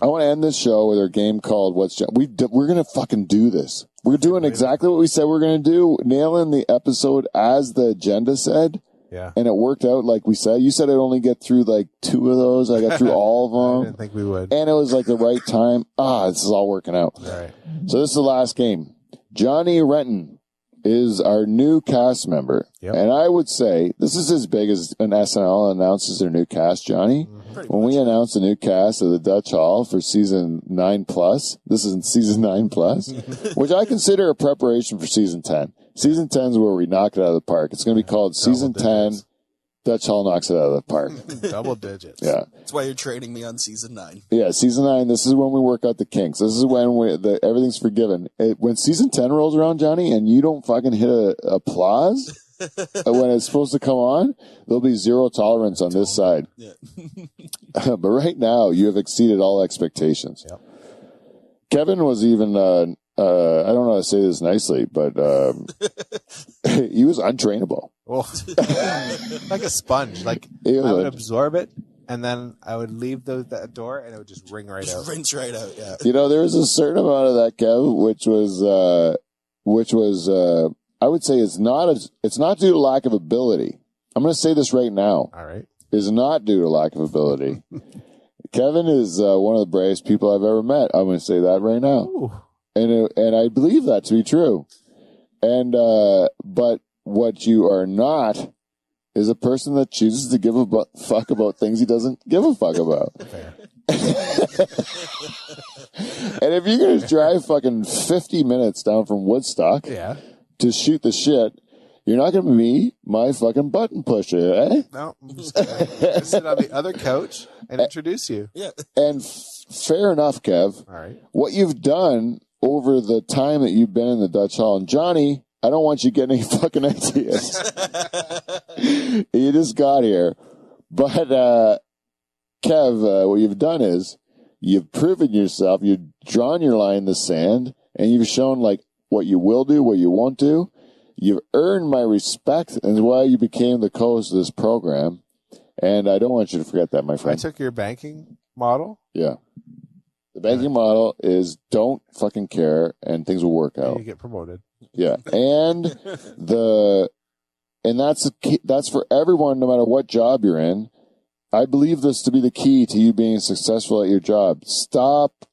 I want to end this show with our game called "What's We're gonna fucking do this. We're doing exactly what we said we're gonna do. Nailing the episode as the agenda said. Yeah. And it worked out like we said. You said I'd only get through like 2 of those. I got through all of them. I didn't think we would. And it was like the right time. This is all working out. All right. So this is the last game. Johhny Renton is our new cast member. Yep. And I would say this is as big as an SNL announces their new cast, Johhny. When we announced the new cast of the Dutch Hall for season 9+, this is season 9+, which I consider a preparation for season 10. Season 10 is where we knock it out of the park. It's going to be called Season 10, Dutch Hall knocks it out of the park. Double digits. Yeah. That's why you're trading me on season 9. Yeah, season 9, this is when we work out the kinks. This is when everything's forgiven. When season 10 rolls around, Johhny, and you don't fucking hit applause when it's supposed to come on, there'll be zero tolerance on this side. Yeah. But right now, you have exceeded all expectations. Yep. Kevin was even, I don't know how to say this nicely, but he was untrainable. Oh. Like a sponge. Like I would absorb it, and then I would leave that door, and it would just ring right out. Rinse right out, yeah. You know, there was a certain amount of that, Kev, which was I would say it's not due to lack of ability. I'm going to say this right now. All right. Is not due to lack of ability. Kevin is one of the bravest people I've ever met. I'm going to say that right now. Ooh. And I believe that to be true. And, but what you are not is a person that chooses to give a fuck about things he doesn't give a fuck about. Fair. And if you're going to drive fucking 50 minutes down from Woodstock to shoot the shit, you're not going to be my fucking button pusher, eh? No, I'm just going to sit on the other couch and introduce you. Yeah. And fair enough, Kev. All right. What you've done over the time that you've been in the Dutch Hall, and Johhny, I don't want you getting any fucking ideas. You just got here. But, Kev, what you've done is you've proven yourself, you've drawn your line in the sand, and you've shown like what you will do, what you won't do. You've earned my respect, and why you became the co-host of this program. And I don't want you to forget that, my friend. I took your banking model. Yeah. The banking model is don't fucking care, and things will work out. You get promoted. Yeah. And that's for everyone, no matter what job you're in. I believe this to be the key to you being successful at your job. Stop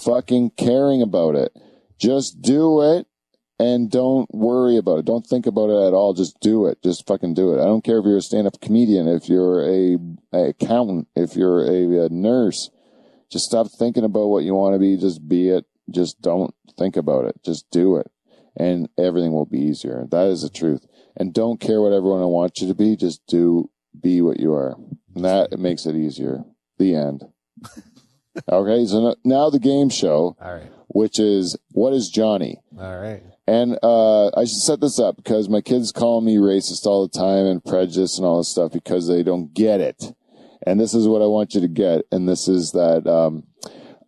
fucking caring about it. Just do it and don't worry about it. Don't think about it at all. Just do it. Just fucking do it. I don't care if you're a stand-up comedian, if you're a accountant, if you're a nurse. Just stop thinking about what you want to be. Just be it. Just don't think about it. Just do it. And everything will be easier. That is the truth. And don't care what everyone wants you to be. Just be what you are. And that makes it easier. The end. Okay, so now the game show, All right. which is, what is Johhny? All right. And I should set this up because my kids call me racist all the time and prejudiced and all this stuff because they don't get it. And this is what I want you to get. And this is that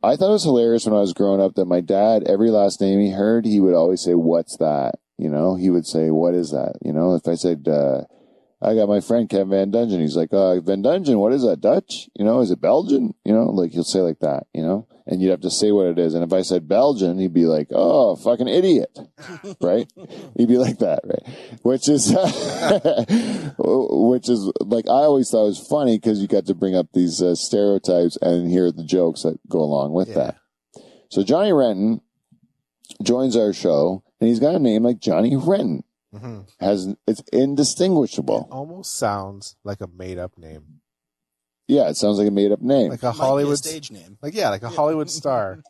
I thought it was hilarious when I was growing up that my dad, every last name he heard, he would always say, what's that? You know, he would say, what is that? You know, if I said, I got my friend Kevin Van Dungen. He's like, Van Dungen, what is that, Dutch? You know, is it Belgian? You know, like he'll say like that, you know, and you'd have to say what it is. And if I said Belgian, he'd be like, oh, fucking idiot, right? He'd be like that, right? Which is like, I always thought it was funny because you got to bring up these stereotypes and hear the jokes that go along with that. So Johnny Renton joins our show and he's got a name like Johnny Renton. Mm-hmm. It's indistinguishable. It almost sounds like a made-up name. Yeah, it sounds like a made-up name, like a Hollywood stage name. like a Hollywood star,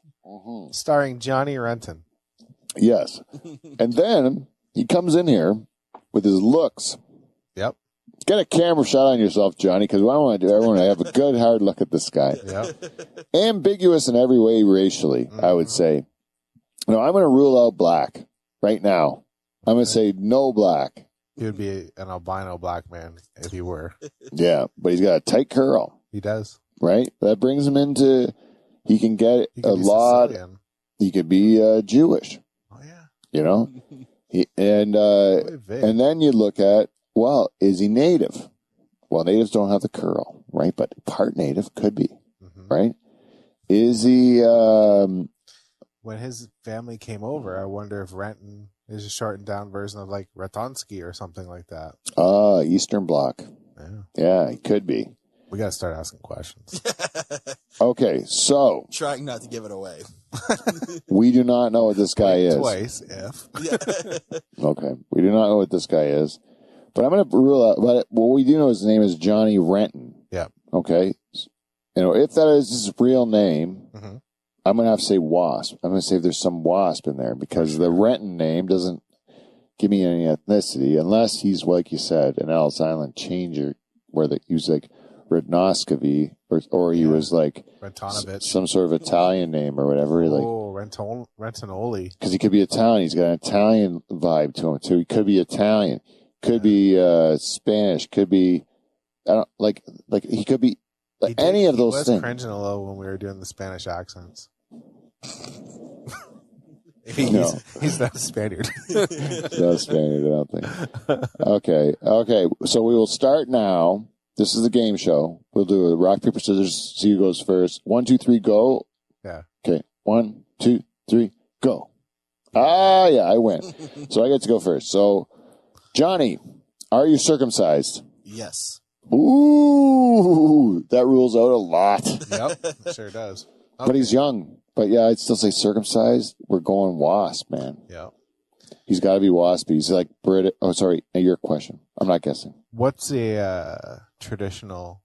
starring Johnny Renton. Yes, and then he comes in here with his looks. Yep. Get a camera shot on yourself, Johnny, because what I want to do, everyone, I have a good hard look at this guy. Yep. Ambiguous in every way racially, I would say. No, I'm going to rule out black right now. I'm going to say no black. He would be an albino black man if he were. Yeah, but he's got a tight curl. He does. Right? That brings him into, he can get a lot. Sicilian. He could be Jewish. Oh, yeah. You know? And then you look at, well, is he native? Well, natives don't have the curl, right? But part native could be, right? Is he... when his family came over, I wonder if Renton is a shortened down version of like Ratonsky or something like that. Eastern Bloc. Yeah, it could be. We got to start asking questions. Okay, so. Trying not to give it away. We do not know what this guy is. Twice, if. Okay, we do not know what this guy is. But I'm going to rule out, but what we do know his name is Johnny Renton. Yeah. Okay. You know, if that is his real name, I'm going to have to say Wasp. I'm going to say if there's some Wasp in there because the Renton name doesn't give me any ethnicity unless he's, like you said, an Ellis Island changer where he was like Radnoscovy or he was like some sort of Italian name or whatever. Rentonoli. Because he could be Italian. He's got an Italian vibe to him too. He could be Italian. Could be Spanish. Could be, I don't like he could be any of those things. He was cringing a little when we were doing the Spanish accents. He's not a Spaniard. He's not a Spaniard, I don't think. Okay. So we will start now. This is the game show. We'll do a rock, paper, scissors. See who goes first. 1, 2, 3, go. Yeah. Okay. 1, 2, 3, go. Yeah, I win. So I get to go first. So, Johnny, are you circumcised? Yes. Ooh, that rules out a lot. Yep, sure does. Okay. But he's young. But yeah, I'd still say circumcised. We're going wasp, man. Yeah. He's got to be waspy. He's like British. Oh, sorry. Your question. I'm not guessing. What's a traditional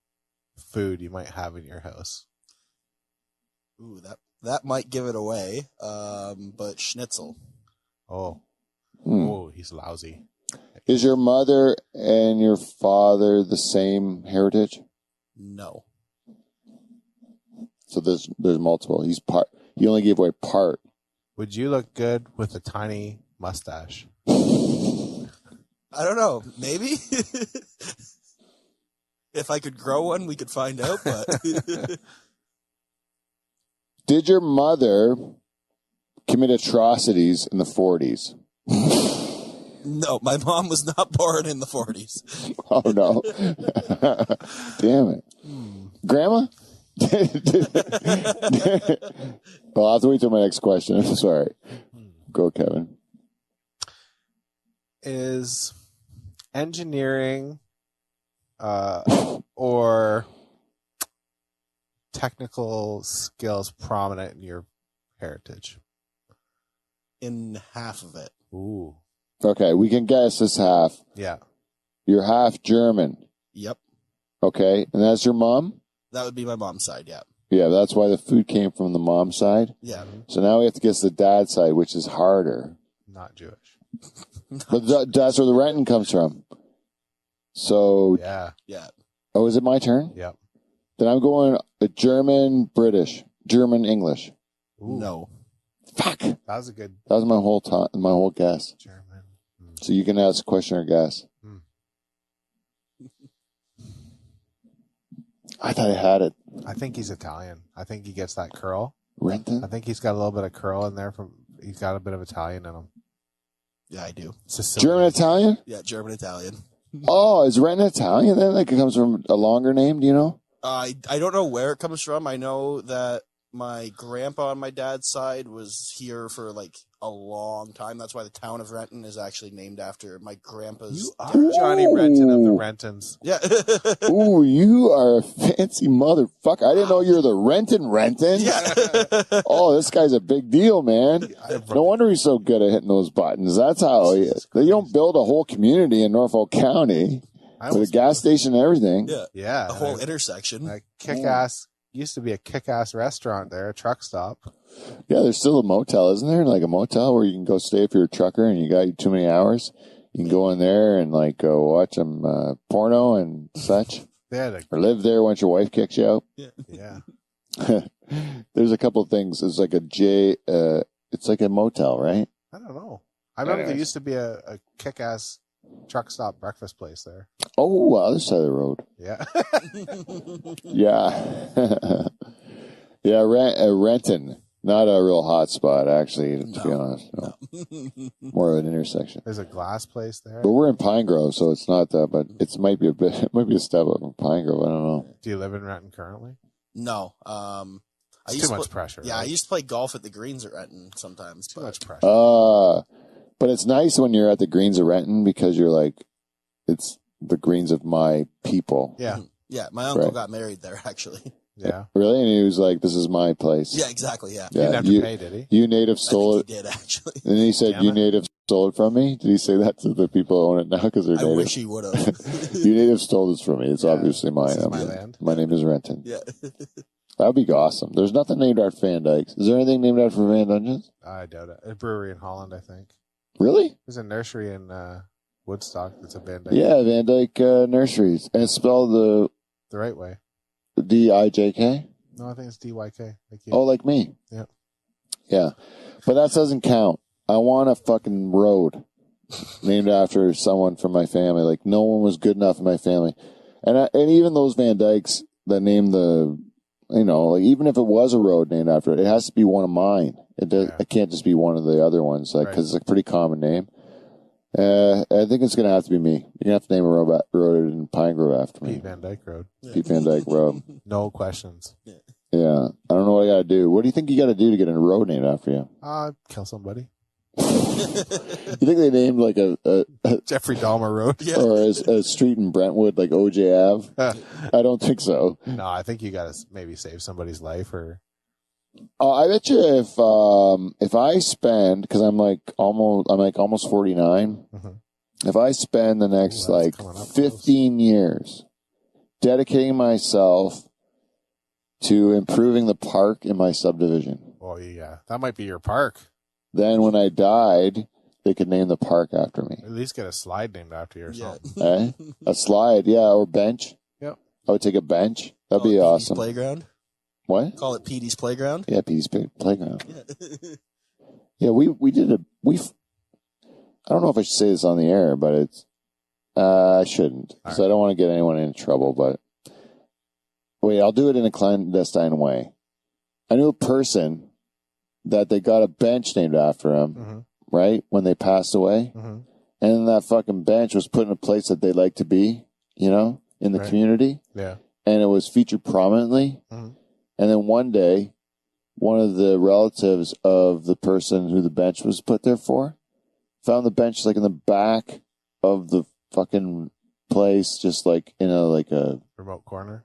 food you might have in your house? Ooh, that might give it away. But schnitzel. Oh, he's lousy. Is your mother and your father the same heritage? No. So there's multiple. He only gave away part. Would you look good with a tiny mustache? I don't know. Maybe. If I could grow one, we could find out. But did your mother commit atrocities in the 40s? No, my mom was not born in the 40s. Oh, no. Damn it. Grandma? Well, I'll have to wait till my next question. I'm sorry. Go, Kevin. Is engineering or technical skills prominent in your heritage? In half of it. Ooh. Okay, we can guess this half. Yeah. You're half German. Yep. Okay, and that's your mom? That would be my mom's side, yeah. Yeah, that's why the food came from the mom's side. Yeah. So now we have to guess the dad's side, which is harder. Not Jewish. But that's where the Renton comes from. So, Yeah. Yeah. oh, is it my turn? Yep. Then I'm going German, British, German, English. Ooh. No. Fuck. That That was a good was my whole time, my whole guess. German. So you can ask a question or guess. Hmm. I thought I had it. I think he's Italian. I think he gets that curl. Renton? I think he's got a little bit of curl in there. He's got a bit of Italian in him. Yeah, I do. Sicilian. German, Italian? Yeah, German, Italian. Oh, is Renton Italian then? Like it comes from a longer name, do you know? I don't know where it comes from. I know that my grandpa on my dad's side was here for like a long time. That's why the town of Renton is actually named after my grandpa's. You are dad. Johnny Renton of the Rentons. Yeah. Ooh, you are a fancy motherfucker. I didn't know you were the Renton. Yeah. Oh, this guy's a big deal, man. No wonder he's so good at hitting those buttons. That's how he is. You don't build a whole community in Norfolk County with a gas station and everything. Yeah. Yeah. The whole intersection. A kick-ass, used to be a kick-ass restaurant there, a truck stop. Yeah, there's still a motel, isn't there? Like a motel where you can go stay if you're a trucker and you got too many hours. You can go in there and like go watch some porno and such. They had a, Or live there once your wife kicks you out. yeah. There's a couple of things. It's like it's like a motel, right? I don't know. I remember Yeah. there used to be a kick-ass truck stop breakfast place there. Oh, other side of the road. Yeah. Yeah. Yeah, Renton. Not a real hot spot, actually, to be honest. No. More of an intersection. There's a glass place there. But we're in Pine Grove, so it's not that, but it might be a step up from Pine Grove. I don't know. Do you live in Renton currently? No. It's too much pressure. Yeah, right? I used to play golf at the greens at Renton sometimes. Too but- much pressure. But it's nice when you're at the Greens of Renton because you're like, it's the Greens of my people. Yeah. Yeah, my uncle Right. got married there, actually. Yeah. Really? And he was like, this is my place. Yeah, exactly, yeah. He didn't Yeah. have to pay, did he? You native I stole think it. he did, actually. And he said, Damn you it. native stole it from me? Did he say that to the people who own it now because they're I native? wish he would have. You native stole this from me. It's obviously mine. This is my land. My name is Renton. Yeah. That would be awesome. There's nothing named after Van Dykes. Is there anything named after Van Dungeons? I doubt it. A brewery in Holland, I think. Really? There's a nursery in Woodstock that's a Van Dyke. Yeah, Van Dyke Nurseries. And it's spelled The right way. D-I-J-K? No, I think it's DYK. Like you. Oh, like me. Yeah. Yeah. But that doesn't count. I want a fucking road named after someone from my family. Like, no one was good enough in my family. And even those Van Dykes that named like, even if it was a road named after it, it has to be one of mine. It can't just be one of the other ones, like, because it's a pretty common name. I think it's going to have to be me. You're going to have to name a road in Pine Grove after me. Pete Van Dyke Road. Pete Van Dyke Road. No questions. Yeah. I don't know what I got to do. What do you think you got to do to get a road named after you? Kill somebody. You think they named like a Jeffrey Dahmer Road. Yeah. or a street in Brentwood like OJ Ave? I don't think so. No, I think you got to maybe save somebody's life or. I bet you if I spend, because I'm almost 49. Mhm. If I spend the next Ooh, that's coming up 15 years dedicating myself to improving the park in my subdivision, Well, yeah, that might be your park. then when I died, they could name the park after me. At least get a slide named after you or Yeah. something. A slide, yeah, or bench. Yep. I would take a bench. That'd Call be it Petey's awesome. Playground. What? Call it Petey's Playground. Yeah, Pete's Playground. Yeah. Yeah, I don't know if I should say this on the air, but it's, I shouldn't, because I don't want to get anyone in trouble, but wait, I'll do it in a clandestine way. I knew a person that they got a bench named after him, Mm-hmm. right, when they passed away, Mm-hmm. and then that fucking bench was put in a place that they like to be, in the Right. community, Yeah. and it was featured prominently, Mhm. and then one day, one of the relatives of the person who the bench was put there for found the bench like in the back of the fucking place, just like in a Remote corner.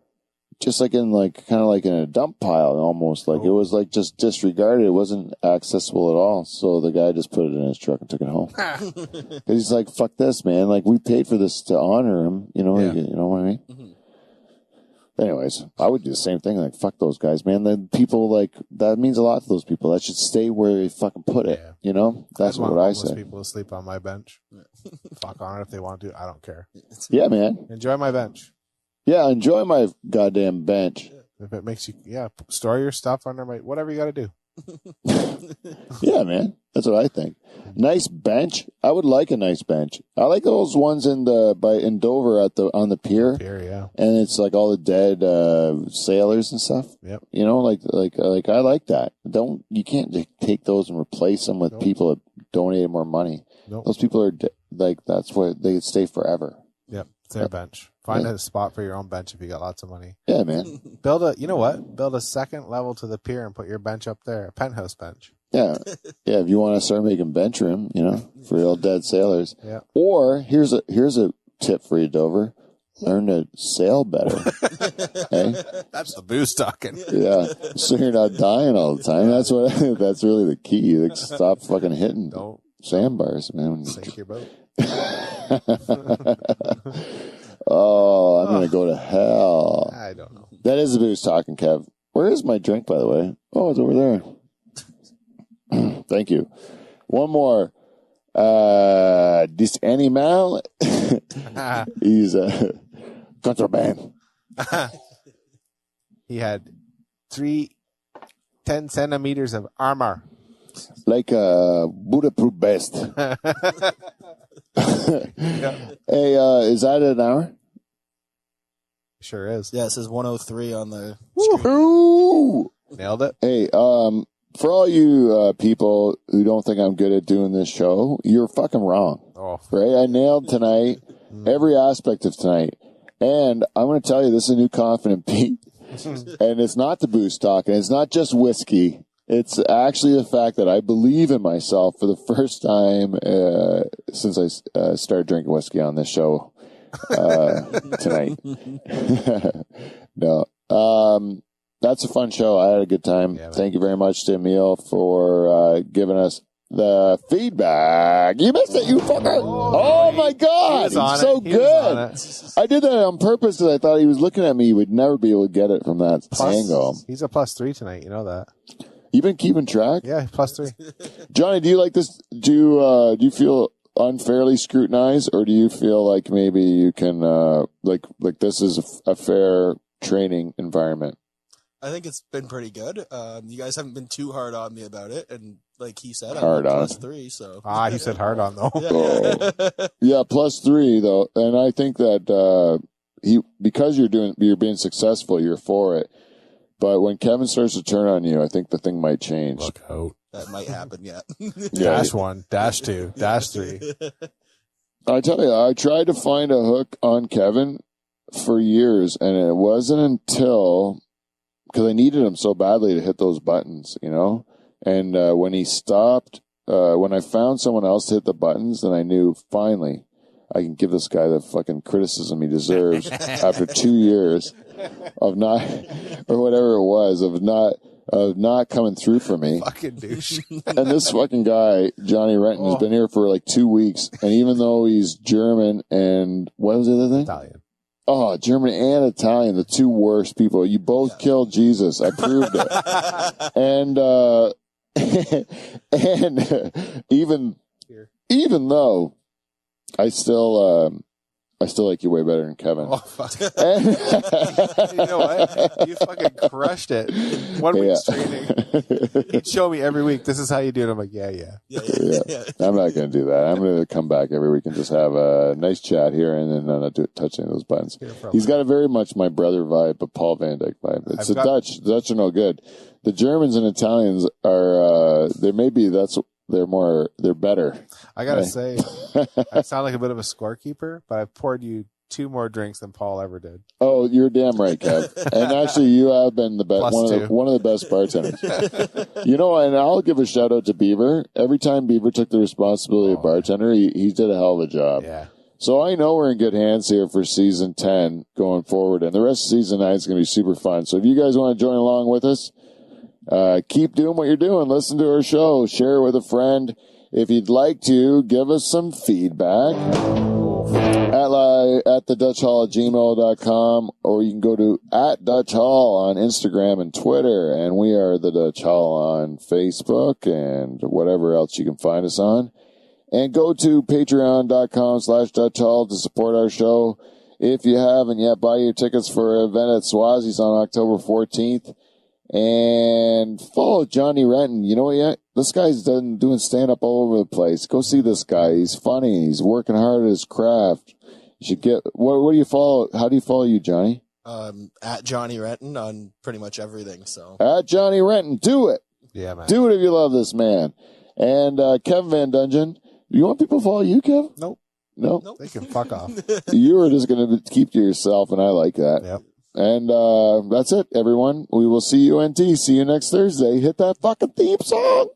just like in like kind of like in a dump pile almost. Like it was like just disregarded. It wasn't accessible at all. So the guy just put it in his truck and took it home. 'Cause he's like, fuck this, man. Like we paid for this to honor him. You know, you know what I mean? Mm-hmm. Anyways, I would do the same thing. Like, fuck those guys, man. The people, like, that means a lot to those people. That should stay where they fucking put it. Yeah. You know? That's what I say. People to sleep on my bench. Fuck on it if they want to. I don't care. Yeah, man. Enjoy my bench. Yeah, enjoy my goddamn bench. If it makes you, store your stuff under my, whatever you got to do. Yeah, man. That's what I think. Nice bench. I would like a nice bench. I like those ones in Dover on the pier. Yeah. And it's like all the dead sailors and stuff. Yep. You know, like I like that. You can't take those and replace them with people that donated more money. Nope. Those people are that's where they stay forever. Yep. It's their bench. Find a spot for your own bench if you got lots of money. Yeah, man. Build a second level to the pier and put your bench up there, a penthouse bench. Yeah. Yeah, if you want to start making bench room, you know, for all dead sailors. Yeah. Or here's a tip for you, Dover. Learn to sail better. Hey? That's the booze talking. Yeah. So you're not dying all the time. That's really the key. Like, stop fucking hitting sandbars, man. Sink your boat. Oh, I'm going to go to hell. I don't know. That is the booze talking, Kev. Where is my drink, by the way? Oh, it's over there. Thank you. One more. This animal, he's contraband. He had 10 centimeters of armor. Like a bulletproof vest. Hey, is that an hour? Sure is. Yeah, it says 103 on the Woohoo! Nailed it. Hey, for all you people who don't think I'm good at doing this show, you're fucking wrong. Oh. Right? I nailed tonight, every aspect of tonight. And I'm going to tell you, this is a new Confident Pete. And it's not the booze talk, and it's not just whiskey. It's actually the fact that I believe in myself for the first time since I started drinking whiskey on this show tonight. No. That's a fun show. I had a good time. Yeah, thank you very much to Emiel for giving us the feedback. You missed it, you fucker. Oh my God. He's so good. I did that on purpose because I thought he was looking at me. He would never be able to get it from that angle. He's a +3 tonight. You know that. You've been keeping track? Yeah, +3. Johhny, do you like this? Do you feel unfairly scrutinized, or do you feel like maybe you can like this is a fair training environment? I think it's been pretty good. You guys haven't been too hard on me about it, and like he said, hard I'm on +3. So he said hard on though. Yeah, +3 though, and I think that because you're being successful, you're for it. But when Kevin starts to turn on you, I think the thing might change. Look out. That might happen, yeah. -1, -2, -3. I tell you, I tried to find a hook on Kevin for years, and it wasn't until, because I needed him so badly to hit those buttons, you know? And when he stopped, when I found someone else to hit the buttons, then I knew, finally, I can give this guy the fucking criticism he deserves after 2 years of not, or whatever it was, of not coming through for me. Fucking douche. And this fucking guy, Johhny Renton, has been here for like 2 weeks, and even though he's German and what was the other thing? Italian. Oh, German and Italian, the two worst people. You both killed Jesus. I proved it. And and even though I still like you way better than Kevin. Oh, fuck. You know what? You fucking crushed it. 1 week's training. He'd show me every week, this is how you do it. I'm like, yeah. I'm not going to do that. I'm going to come back every week and just have a nice chat here and then not touch any of those buttons. He's got a very much my brother vibe, but Paul Van Dyke vibe. It's Dutch. The Dutch are no good. The Germans and Italians are, they're better. I gotta say, I sound like a bit of a scorekeeper, but I've poured you 2 more drinks than Paul ever did. Oh, you're damn right, Kev. And actually, you have been the best, one of the best bartenders. You know, and I'll give a shout out to Beaver. Every time Beaver took the responsibility of bartender, he did a hell of a job. Yeah. So I know we're in good hands here for season 10 going forward, and the rest of season 9 is going to be super fun. So if you guys want to join along with us, keep doing what you're doing. Listen to our show. Share it with a friend. If you'd like to, give us some feedback at thedutchhall@gmail.com, or you can go to @DutchHall on Instagram and Twitter, and we are the Dutch Hall on Facebook and whatever else you can find us on. And go to patreon.com/DutchHall to support our show. If you haven't yet, buy your tickets for an event at Swazi's on October 14th. And follow Johhny Renton. You know what yet? This guy's doing stand-up all over the place. Go see this guy. He's funny. He's working hard at his craft. You should get, what do you follow? How do you follow you, Johhny? At Johhny Renton on pretty much everything. So At Johhny Renton. Do it. Yeah, man. Do it if you love this man. And Kevin Van Dungeon. You want people to follow you, Kev? Nope. No? Nope. They can fuck off. You were just going to keep to yourself, and I like that. Yep. And that's it, everyone. We will see you, NT. See you next Thursday. Hit that fucking theme song.